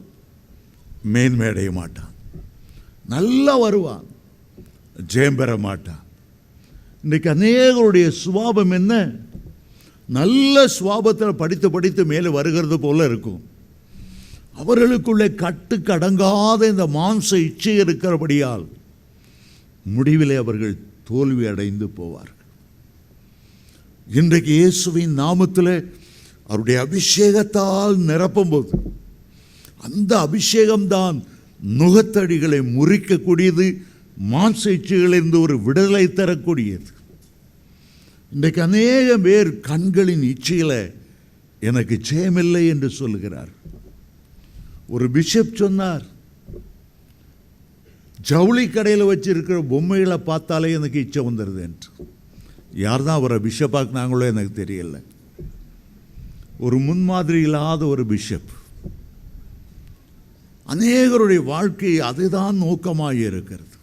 மேன்மையடைய மாட்டான். நல்லா வருவான், ஜெயம் பெற மாட்டான். இன்றைக்கு அநேகருடைய சுபாவம் என்ன? நல்ல சுபாவத்தில் படித்து படித்து மேலே வருகிறது போல இருக்கும். அவர்களுக்குள்ளே கட்டுக்கடங்காத இந்த மாம்ச இச்சை இருக்கிறபடியால் முடிவிலே அவர்கள் தோல்வி அடைந்து போவார்கள். இன்றைக்கு இயேசுவின் நாமத்தில் அவருடைய அபிஷேகத்தால் நிரப்பும்போது அந்த அபிஷேகம்தான் நுகத்தடிகளை முறிக்கக்கூடியது, மாம்ச இச்சைகளிலிருந்து ஒரு விடுதலை தரக்கூடியது. இன்றைக்கு அநேக பேர் கண்களின் இச்சையில் எனக்கு ஜெயமில்லை என்று சொல்லுகிறார். ஒரு பிஷப் சொன்னார், ஜவுளி கடையில் வச்சிருக்கிற பொம்மைகளை பார்த்தாலே எனக்கு இச்சை வந்துடுது என்று. யார் தான் அவரை பிஷப்பாக்குனாங்களோ எனக்கு தெரியல. ஒரு முன்மாதிரி இல்லாத ஒரு பிஷப். அநேகருடைய வாழ்க்கை அதுதான் நோக்கமாக இருக்கிறது.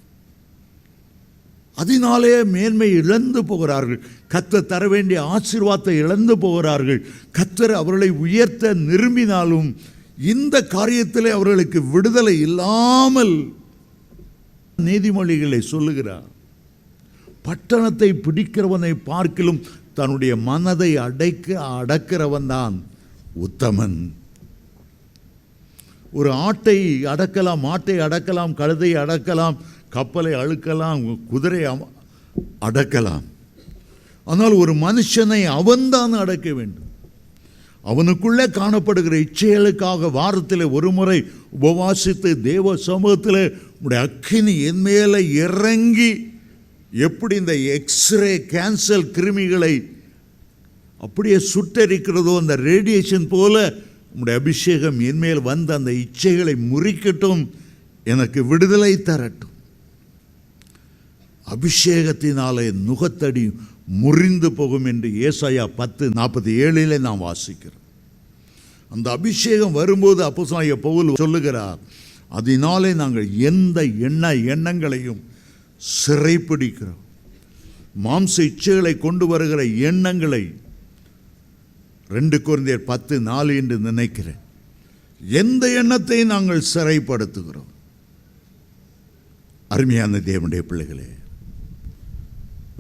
அதனாலே மேன்மை இழந்து போகிறார்கள். கர்த்தர் தர வேண்டிய ஆசீர்வாதத்தை இழந்து போகிறார்கள். கர்த்தர் அவர்களை உயர்த்த விரும்பினாலும் இந்த காரியத்திலே அவர்களுக்கு விடுதலை இல்லாமல் நீதிமொழிகளை சொல்லுகிறார். பட்டணத்தை பிடிக்கிறவனை பார்க்கிலும் தன்னுடைய மனதை அடக்கிறவன் தான் உத்தமன். ஒரு ஆட்டை அடக்கலாம், மாட்டை அடக்கலாம், கழுதை அடக்கலாம், கப்பலை அழுக்கலாம், குதிரை அடக்கலாம். ஆனால் ஒரு மனுஷனை அவன்தான் அடக்க வேண்டும். அவனுக்குள்ளே காணப்படுகிற இச்சைகளுக்காக வாரத்தில் ஒரு முறை உபவாசித்து தேவ சமூகத்தில் உடைய அக்கினி என் மேலே இறங்கி எப்படி இந்த எக்ஸ்ரே கேன்சர் கிருமிகளை அப்படியே சுட்டரிக்கிறதோ அந்த ரேடியேஷன் போல உடைய அபிஷேகம் என் மேல் வந்து அந்த இச்சைகளை முறிக்கட்டும், எனக்கு விடுதலை தரட்டும். அபிஷேகத்தினாலே நுகத்தடி முறிந்து போகும் என்று ஏசாயா 10:47 நாம் வாசிக்கிறோம். அந்த அபிஷேகம் வரும்போது அப்போஸ்தலனாகிய பவுல் சொல்லுகிறார், அதனாலே நாங்கள் எந்த எண்ணங்களையும் சிறைப்பிடிக்கிறோம். மாம்ச இச்சைகளை கொண்டு வருகிற எண்ணங்களை 2 கொரிந்தியர் 10:4 என்று நினைக்கிறேன். எந்த எண்ணத்தை நாங்கள் சிறைப்படுத்துகிறோம்? அருமையான தேவனுடைய பிள்ளைகளே,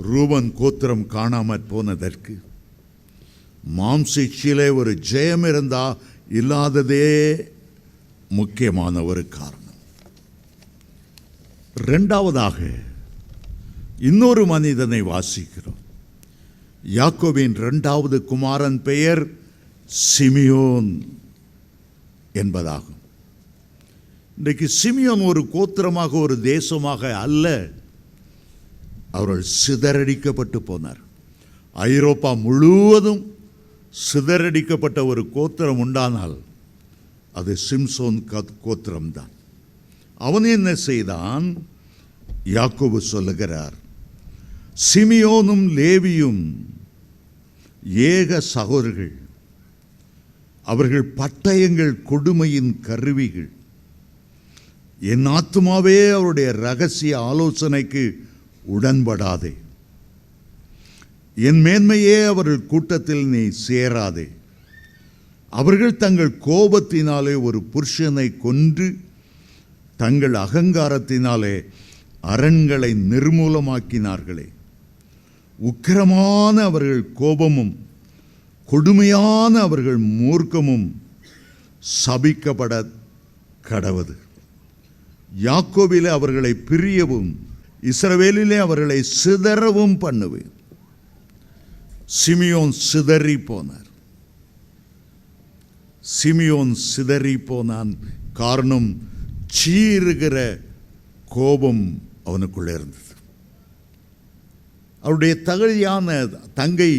ரூபன் கோத்திரம் காணாமற் போனதற்கு மாம்ச இச்சையிலே ஒரு ஜெயம் இருந்தா இல்லாததே முக்கியமான ஒரு காரணம். இரண்டாவதாக இன்னொரு மனிதனை வாசிக்கிறோம். யாக்கோபின் 2வது குமாரன் பெயர் சிமியோன் என்பதாகும். இன்றைக்கு சிமியோன் ஒரு கோத்திரமாக ஒரு தேசமாக அல்ல, அவர்கள் சிதறடிக்கப்பட்டு போனார். ஐரோப்பா முழுவதும் சிதறடிக்கப்பட்ட ஒரு கோத்திரம் உண்டானால் அது சிம்சோன் கோத்திரம்தான். அவன் என்ன செய்தான்? யாக்கோபு சொல்லுகிறார், சிமியோனும் லேவியும் ஏக சகோதரர்கள், அவர்கள் பட்டயங்கள் கொடுமையின் கருவிகள். என் ஆத்துமாவே அவருடைய இரகசிய ஆலோசனைக்கு உடன்படாதே, என் மேன்மையே அவர்கள் கூட்டத்தில் நீ சேராதே. அவர்கள் தங்கள் கோபத்தினாலே ஒரு புருஷனை கொன்று தங்கள் அகங்காரத்தினாலே அரண்களை நிர்மூலமாக்கினார்களே. உக்கிரமான அவர்கள் கோபமும் கொடுமையான அவர்கள் மூர்க்கமும் சபிக்கப்பட கடவது. யாக்கோபிலே அவர்களை பிரியவும் இஸ்ரவேலிலே அவர்களை சிதறவும் பண்ணுவேன். சிமியோன் சிதறி போனார். சிமியோன் சிதறி போனான். காரணம், சீறுகிற கோபம் அவனுக்குள்ளே இருந்தது. அவருடைய தகுதியான தங்கை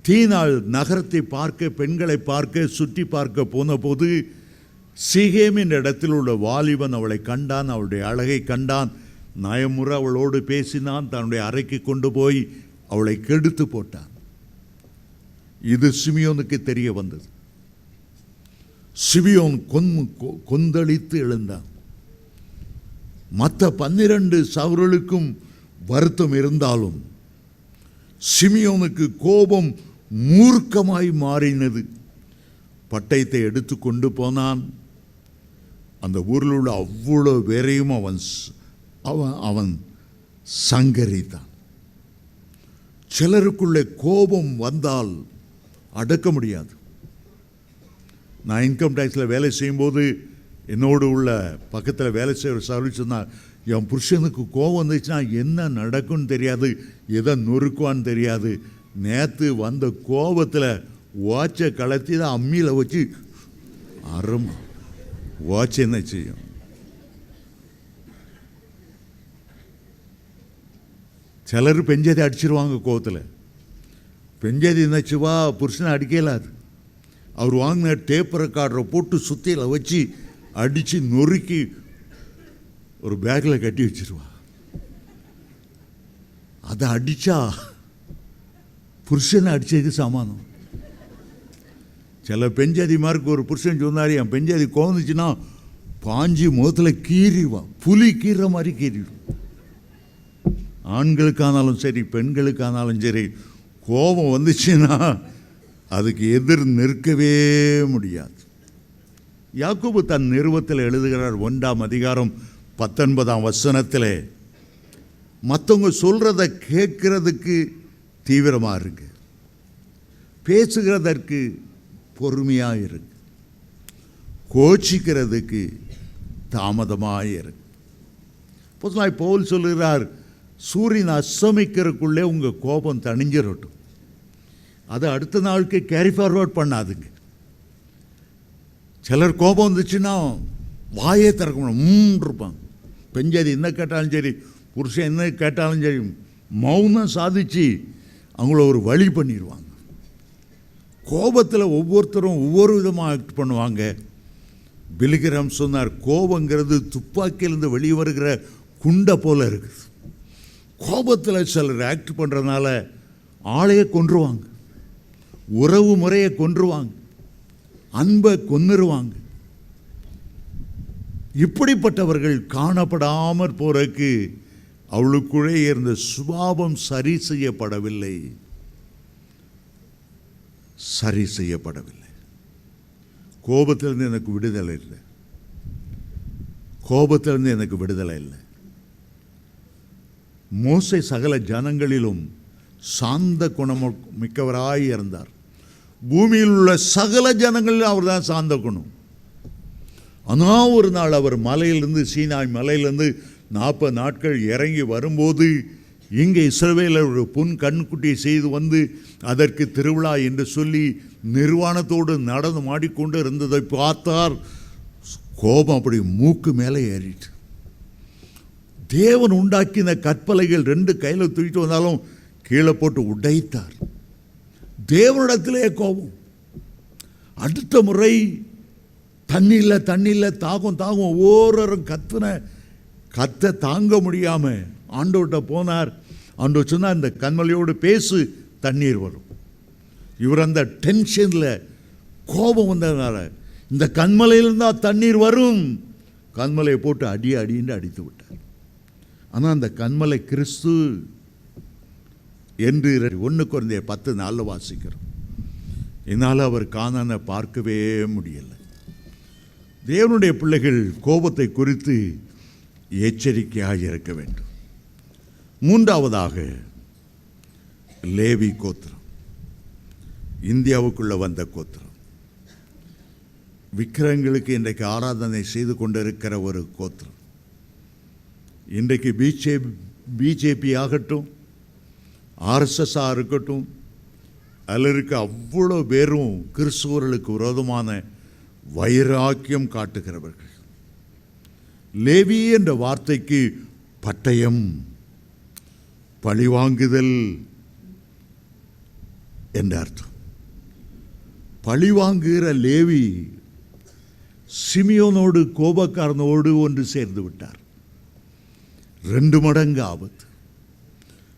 தீனாள் நகரத்தை பார்க்க, பெண்களை பார்க்க, சுற்றி பார்க்க போன போது சீகேமின் இடத்தில் உள்ள வாலிபன் அவளை கண்டான். அவளுடைய அழகை கண்டான். நயமுற அவளோடு பேசினான். தன்னுடைய அறைக்கு கொண்டு போய் அவளை கெடுத்து போட்டான். இது சிமியோனுக்கு தெரிய வந்தது. சிமியோன் கொந்தளித்து எழுந்தான். மற்ற 12 சகோதரர்களுக்கும் வருத்தம் இருந்தாலும் சிமியோனுக்கு கோபம் மூர்க்கமாய் மாறினது. பட்டயத்தை எடுத்து கொண்டு போனான். அந்த ஊரில் உள்ள அவ்வளோ பேரையும் அவன் சங்கரித்தான். சிலருக்குள்ளே கோபம் வந்தால் அடக்க முடியாது. நான் இன்கம் டேக்ஸில் வேலை செய்யும்போது என்னோடு உள்ள பக்கத்தில் வேலை செய்கிற சர்வீஸ் சொன்னால், என் புருஷனுக்கு கோபம் வந்துச்சுன்னா என்ன நடக்கும்னு தெரியாது, எதை நொறுக்குவான்னு தெரியாது. நேற்று வந்த கோபத்தில் வாட்சை கலத்தி தான் அம்மியில் வச்சு வாட்ச் என்ன செய்யும்? சிலர் பெஞ்சதை அடிச்சிருவாங்க கோவத்தில். பெஞ்சதி என்னச்சுவா புருஷனை அடிக்கலாது. அவர் வாங்கின டேப் ரெக்கார்டரை போட்டு சுத்தியில் வச்சு அடித்து நொறுக்கி ஒரு பேக்கில் கட்டி வச்சிருவா. அதை அடித்தா புருஷனை அடித்ததுக்கு சமானம். சில பெஞ்சதிமாருக்கு ஒரு புருஷன் சொன்னார், என் பெஞ்சதி கோந்துச்சுன்னா பாஞ்சி முகத்தில் கீறிவான், புலி கீற மாதிரி கீறிடும். ஆண்களுக்கானாலும் சரி பெண்களுக்கானாலும் சரி, கோபம் வந்துச்சுன்னா அதுக்கு எதிர் நிற்கவே முடியாது. யாக்கோபு தன் நிருபத்தில் எழுதுகிறார் 1ஆம் அதிகாரம் 19ஆம் வசனத்தில், மற்றவங்க சொல்கிறத கேட்கறதுக்கு தீவிரமாக இருக்கு, பேசுகிறதற்கு பொறுமையாக இருக்கு, கோச்சிக்கிறதுக்கு தாமதமாக இருக்கு. அப்போஸ்தலனாகிய பவுல் சொல்லுகிறார், சூரியன் அஸ்தமிக்கிறதுக்குள்ளே உங்கள் கோபம் தணிஞ்சிடட்டும், அதை அடுத்த நாளுக்கு கேரி ஃபார்வர்ட் பண்ணாதுங்க. சிலர் கோபம் வந்துச்சுன்னா வாயே திறக்கணும் இருப்பாங்க. பெஞ்சது என்ன கேட்டாலும் சரி, புருஷன் என்ன கேட்டாலும் சரி, மௌனம் சாதிச்சு அவங்கள ஒரு வழி பண்ணிடுவாங்க. கோபத்தில் ஒவ்வொருத்தரும் ஒவ்வொரு விதமாக ஆக்ட் பண்ணுவாங்க. பிலிகிராம் சொன்னார், கோபங்கிறது துப்பாக்கியிலிருந்து வெளியே வருகிற குண்டை போல இருக்குது. கோபத்தில் சிலர் ஆக்ட் பண்ணுறதுனால ஆளையே கொன்றுவாங்க, உறவு முறையை கொன்றுவாங்க, அன்பை கொன்னுருவாங்க. இப்படிப்பட்டவர்கள் காணப்படாமற் போறதுக்கு அவளுக்குள்ளே இருந்த சுபாவம் சரி செய்யப்படவில்லை. கோபத்திலிருந்து எனக்கு விடுதலை இல்லை. கோபத்திலிருந்து எனக்கு விடுதலை இல்லை. மோசே சகல ஜனங்களிலும் சாந்த குணம் மிக்கவராய் இருந்தார். பூமியில் உள்ள சகல ஜனங்களிலும் அவர் தான் சாந்த குணம். ஆனால் ஒரு நாள் அவர் மலையிலிருந்து, சீனாய் மலையிலிருந்து 40 நாட்கள் இறங்கி வரும்போது, இங்கே இஸ்ரவேலர் ஒரு பொன் கண்குட்டியை செய்து வந்து அதற்கு திருவிழா என்று சொல்லி நிர்வாணத்தோடு நடந்து மாடிக்கொண்டு இருந்ததை பார்த்தார். கோபம் அப்படி மூக்கு மேலே ஏறிட்டு, தேவன் உண்டாக்கின கற்பலைகள் 2 கையில் தூக்கிட்டு வந்தாலும் கீழே போட்டு உடைத்தார். தேவனிடத்திலே கோபம். அடுத்த முறை தண்ணியில் தாகம் ஒவ்வொருவரும் கத்த தாங்க முடியாமல் ஆண்டவர்கிட்ட போனார். ஆண்டவர் சொன்னார், இந்த கண்மலையோடு பேசு, தண்ணீர் வரும். இவர் அந்த டென்ஷனில் கோபம் வந்ததுனால, இந்த கண்மலையிலிருந்தால் தண்ணீர் வரும், கண்மலையை போட்டு அடின்னு அடித்து விட்டார். ஆனால் அந்த கண்மலை கிறிஸ்து என்று 1 கொரிந்தியர் 10:4 வாசிக்கிறோம். என்னால் அவர் கானானை பார்க்கவே முடியலை. தேவனுடைய பிள்ளைகள் கோபத்தை குறித்து எச்சரிக்கையாக இருக்க வேண்டும். 3ஆவதாக லேவி கோத்திரம், இந்தியாவுக்குள்ள வந்த கோத்திரம். விக்கிரகங்களுக்கு இன்றைக்கு ஆராதனை செய்து கொண்டிருக்கிற ஒரு கோத்திரம். இன்றைக்கு பிஜேபி ஆகட்டும், ஆர்எஸ்எஸ்ஸாக இருக்கட்டும், அதில் இருக்க அவ்வளோ பேரும் கிறிஸ்துவர்களுக்கு விரோதமான வைராக்கியம் காட்டுகிறவர்கள். லேவி என்ற வார்த்தைக்கு பட்டயம், பழிவாங்குதல் என்ற அர்த்தம். பழிவாங்குகிற லேவி சிமியோனோடு கோபக்காரனோடு ஒன்று சேர்ந்து விட்டார். 2 மடங்கு ஆபத்து.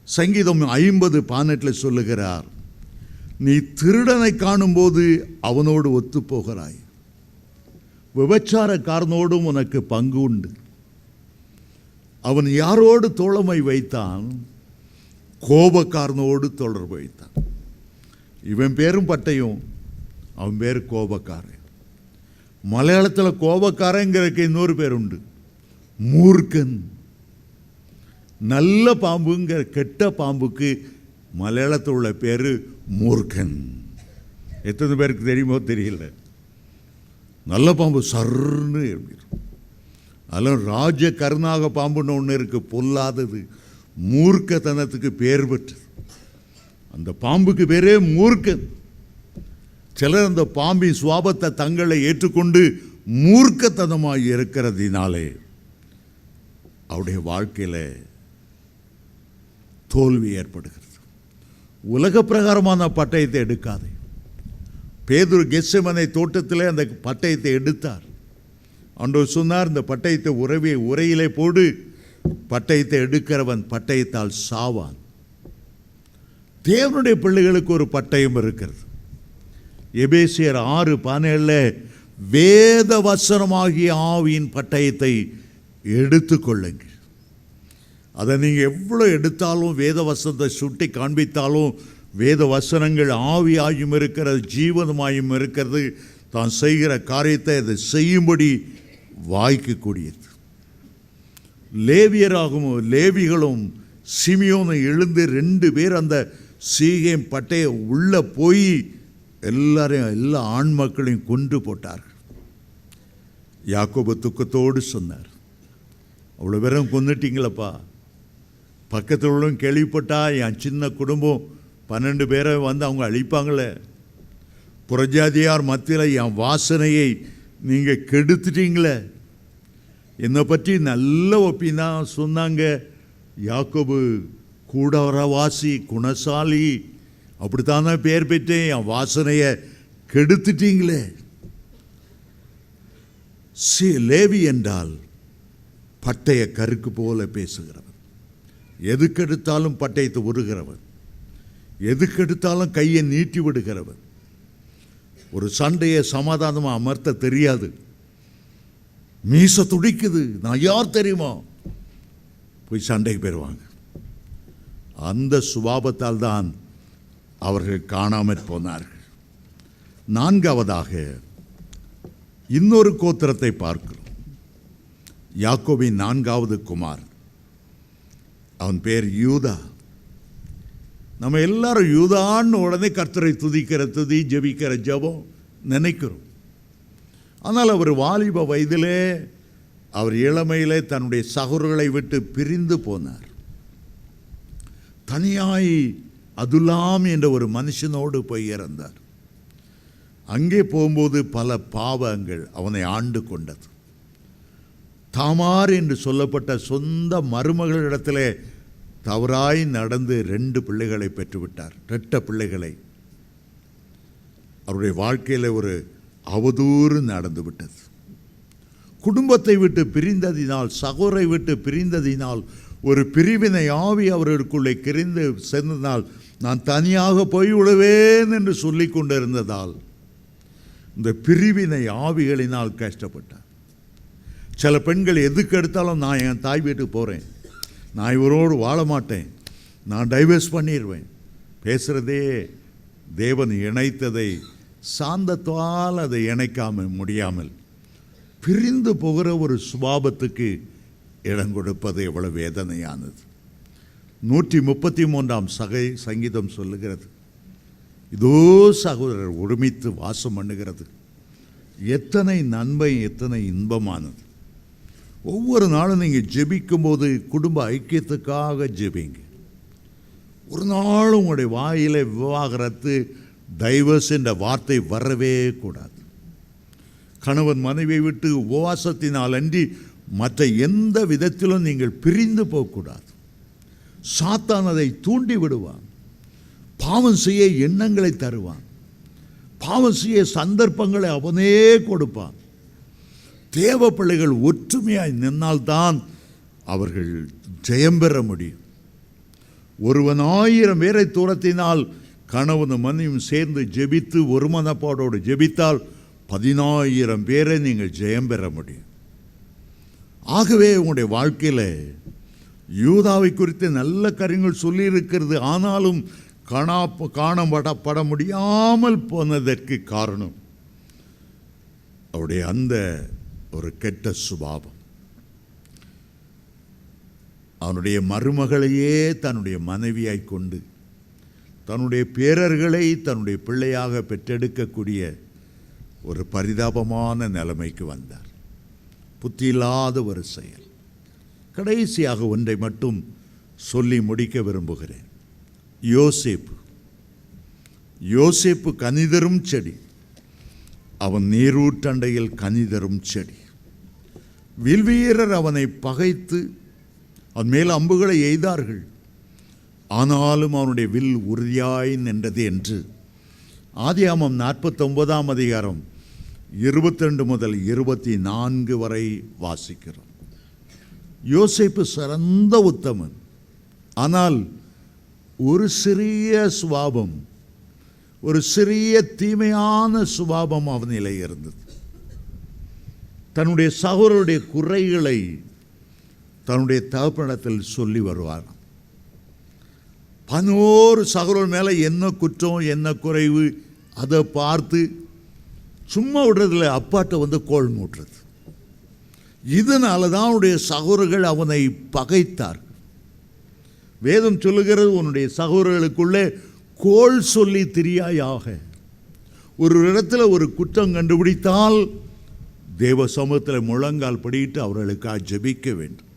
சங்கீதம் 50:18 சொல்லுகிறார், நீ திருடனை காணும்போது அவனோடு ஒத்து போகிறாய், விபச்சாரக்காரனோடும் உனக்கு பங்கு உண்டு. அவன் யாரோடு தோழமை வைத்தான்? கோபக்காரனோடு தொடர்பு வைத்தான். இவன் பேரும் பட்டயம், அவன் பேர் கோபக்காரன். மலையாளத்தில் கோபக்காரங்கிறதுக்கு இன்னொரு பேர் உண்டு, மூர்க்கன். நல்ல பாம்புங்கிற கெட்ட பாம்புக்கு மலையாளத்தில் உள்ள பேர் மூர்க்கன். எத்தனை பேருக்கு தெரியுமோ தெரியல. நல்ல பாம்பு சர்ன்னு இருக்கும். அதெல்லாம் ராஜ கருணாக பாம்புன்னு ஒன்று இருக்குது, பொல்லாதது, மூர்க்கத்தனத்துக்கு பேர் பெற்றது. அந்த பாம்புக்கு பேரே மூர்க்கன். சிலர் அந்த பாம்பின் சுவாபத்தை தங்களை ஏற்றுக்கொண்டு மூர்க்கத்தனமாக இருக்கிறதினாலே அவருடைய வாழ்க்கையில் தோல்வி ஏற்படுகிறது. உலக பிரகாரமான பட்டயத்தை எடுக்காதே. பேதுரு கெத்செமனே தோட்டத்தில் அந்த பட்டயத்தை எடுத்தார். ஆண்டவர் சொன்னார், இந்த பட்டயத்தை உரையிலே போடு, பட்டயத்தை எடுக்கிறவன் பட்டயத்தால் சாவான். தேவனுடைய பிள்ளைகளுக்கு ஒரு பட்டயம் இருக்கிறது. எபேசியர் 6:17 வேத வசனமாகிய ஆவியின் பட்டயத்தை எடுத்துக்கொள்ளுங்கள். அதை நீங்கள் எவ்வளோ எடுத்தாலும், வேத வசனத்தை சுட்டி காண்பித்தாலும், வேத வசனங்கள் ஆவியாயும் இருக்கிறது, ஜீவனமாயும் இருக்கிறது. தான் செய்கிற காரியத்தை அதை செய்யும்படி வாய்க்கக்கூடியது. லேவிகளும் சிமியோனும் எழுந்து 2 பேர் அந்த சீகேம் பட்டைய உள்ள போய் எல்லா ஆண் மக்களையும் கொன்று போட்டார்கள். யாக்கோபு துக்கத்தோடு சொன்னார், அவ்வளோ பேரும் கொன்னுட்டீங்களப்பா. பக்கத்தில் உள்ளவங்க கேள்விப்பட்டா என் சின்ன குடும்பம் 12 பேரை வந்து அவங்க அழிப்பாங்களே. புறஜாதியார் மத்தியில் என் வாசனையை நீங்கள் கெடுத்துட்டீங்களே. என்னை பற்றி நல்ல ஒப்பினா சொன்னாங்க. யாக்கோபு கூடாரவாசி, குணசாலி, அப்படித்தானே பேர் பெற்றேன், என் வாசனையை கெடுத்துட்டீங்களே. லேவி என்றால் பட்டய கருக்கு போல பேசுகிறவன், எதுக்கெடுத்தாலும் பட்டயத்தை உருகிறவன், எதுக்கெடுத்தாலும் கையை நீட்டி விடுகிறவன். ஒரு சண்டையை சமாதானமாக அமர்த்த தெரியாது. மீச துடிக்குது, நான் யார் தெரியுமா, போய் சண்டைக்கு போயிடுவாங்க. அந்த சுபாவத்தால் தான் அவர்கள் காணாமற் போனார்கள். 4வதாக இன்னொரு கோத்திரத்தை பார்க்கிறோம். யாக்கோபின் 4வது குமார், அவன் பேர் யூதா. நம்ம எல்லாரும் யூதான்னு உடனே கர்த்தரை துதிக்கிற துதி, ஜெபிக்கிற ஜெபம் நினைக்கிறோம். ஆனால் அவர் வாலிப வயதிலே, அவர் இளமையிலே தன்னுடைய சகோதரர்களை விட்டு பிரிந்து போனார். தனியாய் அதுலாம் என்ற ஒரு மனுஷனோடு போய் இறந்தார். அங்கே போகும்போது பல பாவங்கள் அவனை ஆண்டு கொண்டது. தாமார் என்று சொல்லப்பட்ட சொந்த மருமகளிடத்திலே தவறாய் நடந்து 2 பிள்ளைகளை பெற்றுவிட்டார், 2 பிள்ளைகளை. அவருடைய வாழ்க்கையில் ஒரு அவதூறு நடந்து விட்டது. குடும்பத்தை விட்டு பிரிந்ததினால், சகோதரை விட்டு பிரிந்ததினால், ஒரு பிரிவினை ஆவி அவர்களுக்குள்ளே கிரிந்து சென்றதால், நான் தனியாக போய் விடுவேன் என்று சொல்லி கொண்டிருந்ததால் இந்த பிரிவினை ஆவிகளினால் கஷ்டப்பட்டார். சில பெண்கள் எதுக்கு எடுத்தாலும், நான் என் தாய் வீட்டுக்கு போகிறேன், நான் இவரோடு வாழ மாட்டேன், நான் டைவர்ஸ் பண்ணிடுவேன். பேசுகிறதே தேவன் இணைத்ததை சாந்தத்தால் அதை இணைக்காம முடியாமல் பிரிந்து போகிற ஒரு சுபாவத்துக்கு இடம் கொடுப்பது எவ்வளவு வேதனையானது. 133ஆம் சங்கீதம் சொல்லுகிறது, இதோ சகோதரர் ஒருமித்து வாசம் பண்ணுகிறது, எத்தனை நன்மை, எத்தனை இன்பமானது. ஒவ்வொரு நாளும் நீங்கள் ஜெபிக்கும் போது குடும்ப ஐக்கியத்துக்காக ஜெபிங்க. ஒரு நாளும் உங்களுடைய வாயில விவாகரத்து, டைவர்ஸ் என்ற வார்த்தை வரவே கூடாது. கணவன் மனைவியை விட்டு உபவாசத்தினால் அன்றி மற்ற எந்த விதத்திலும் நீங்கள் பிரிந்து போகக்கூடாது. சாத்தான் அதை தூண்டி விடுவான், பாவம் செய்ய எண்ணங்களை தருவான், பாவம் செய்ய சந்தர்ப்பங்களை அவனே கொடுப்பான். தேவ பிள்ளைகள் ஒற்றுமையாய் நின்னால்தான் அவர்கள் ஜெயம் பெற முடியும். ஒருவன் 1000 பேரை தூரத்தினால் கணவனும் மனைவியும் சேர்ந்து ஜெபித்து ஒரு மனப்பாடோடு ஜெபித்தால் 10000 பேரை நீங்கள் ஜெயம் பெற முடியும். ஆகவே உங்களுடைய வாழ்க்கையில் யூதாவை குறித்து நல்ல காரியங்கள் சொல்லியிருக்கிறது. ஆனாலும் காணப்பட முடியாமல் போனதற்கு காரணம் அவருடைய அந்த ஒரு கெட்ட சுபாவம். அவனுடைய மருமகளையே தன்னுடைய மனைவியாய் கொண்டு தன்னுடைய பேரர்களை தன்னுடைய பிள்ளையாக பெற்றெடுக்கக்கூடிய ஒரு பரிதாபமான நிலைமைக்கு வந்தார். புத்தியில்லாத ஒரு செயல். கடைசியாக ஒன்றை மட்டும் சொல்லி முடிக்க விரும்புகிறேன். யோசேப்பு கனிதரும் செடி, அவன் நீரூற்றண்டையில் கனிதரும் செடி. வில்வீரர் அவனை பகைத்து அவன் மேல் அம்புகளை எய்தார்கள், ஆனாலும் அவனுடைய வில் உறுதியாய் நின்றது என்று ஆதியாகமம் 49ஆம் அதிகாரம் 22 முதல் 24 வரை வாசிக்கிறோம். யோசேப்பு சிறந்த உத்தமன். ஆனால் ஒரு சிறிய சுபாவம், ஒரு சிறிய தீமையான சுபாவம் அவனிலே இருந்தது. தன்னுடைய சகோதரருடைய குறைகளை தன்னுடைய தகப்பனிடத்தில் சொல்லி வருவார். 11 சகோதரர் மேலே என்ன குற்றம் என்ன குறைவு அதை பார்த்து சும்மா விடுறதில்ல, அப்பாட்ட வந்து கோல் மூட்டுறது. இதனால தான் அவனுடைய சகோதரர்கள் அவனை பகைத்தார். வேதம் சொல்லுகிறது, உன்னுடைய சகோதரர்களுக்குள்ளே கோல் சொல்லி திரியாயாக. ஒரு இடத்துல ஒரு குற்றம் கண்டுபிடித்தால் தேவ சமூகத்தில் முழங்கால் படிட்டு அவர்களுக்காக ஜெபிக்க வேண்டும்.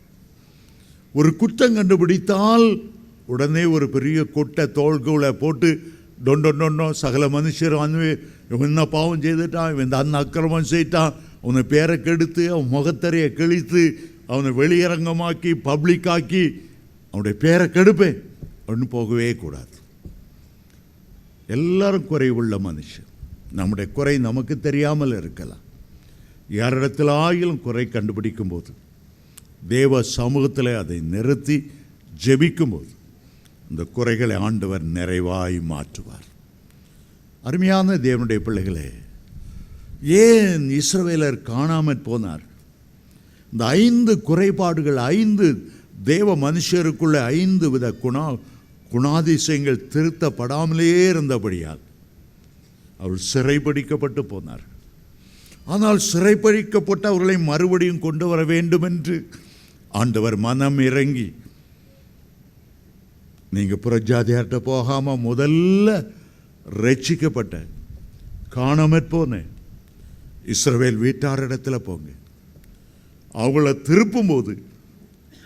ஒரு குற்றம் கண்டுபிடித்தால் உடனே ஒரு பெரிய கொட்டை தோள்களை போட்டு டொண்டோ சகல மனுஷர் வந்து இவன் என்ன பாவம் செய்துட்டான், இவன் அந்த அக்கிரமம் செய்யிட்டான், அவனை பேரை கெடுத்து அவன் முகத்தறையை கிழித்து அவனை வெளியரங்கமாக்கி பப்ளிக்காக்கி அவனுடைய பேரை கெடுப்பேன் ஒன்று போகவே கூடாது. எல்லாரும் குறைவுள்ள மனுஷன். நம்முடைய குறை நமக்கு தெரியாமல் இருக்கலாம். யாரிடத்தில் ஆகிலும் குறை கண்டுபிடிக்கும் போது தேவ சமூகத்தில் அதை நிறுத்தி ஜெபிக்கும்போது இந்த குறைகளை ஆண்டவர் நிறைவாய் மாற்றுவார். அருமையான தேவனுடைய பிள்ளைகளே, ஏன் இஸ்ரவேலர் காணாமற் போனார்? இந்த 5 குறைபாடுகள், 5 தேவ மனுஷருக்குள்ள 5 வித குணாதிசயங்கள் திருத்தப்படாமலே இருந்தபடியால் அவள் சிறைப்பிடிக்கப்பட்டு போனார். ஆனால் சிறைப்பிடிக்கப்பட்ட அவர்களை மறுபடியும் கொண்டு வர வேண்டும் என்று ஆண்டவர் மனம் இறங்கி, நீங்கள் புறஜாதியார்கிட்ட போகாமல் முதல்ல ரட்சிக்கப்பட்ட காணாமற் போன இஸ்ரவேல் வீட்டாரிடத்தில் போங்க. அவங்கள திருப்பும்போது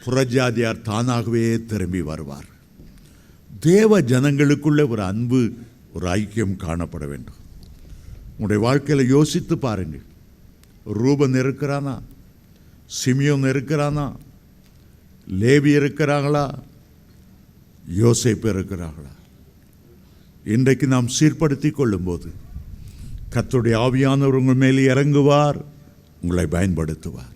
புறஜாதியார் தானாகவே திரும்பி வருவார். தேவ ஜனங்களுக்குள்ள ஒரு அன்பு, ஒரு ஐக்கியம் காணப்பட வேண்டும். உங்களுடைய வாழ்க்கையில் யோசித்து பாருங்கள். ரூபன் இருக்கிறானா? சிமியோன் இருக்கிறானா? லேவி இருக்கிறாங்களா? யோசேப்பு இருக்கிறார்களா? இன்றைக்கு நாம் சீர்படுத்தி கொள்ளும்போது கர்த்தருடைய ஆவியானவர் உங்கள் மேல் இறங்குவார், உங்களை பயன்படுத்துவார்.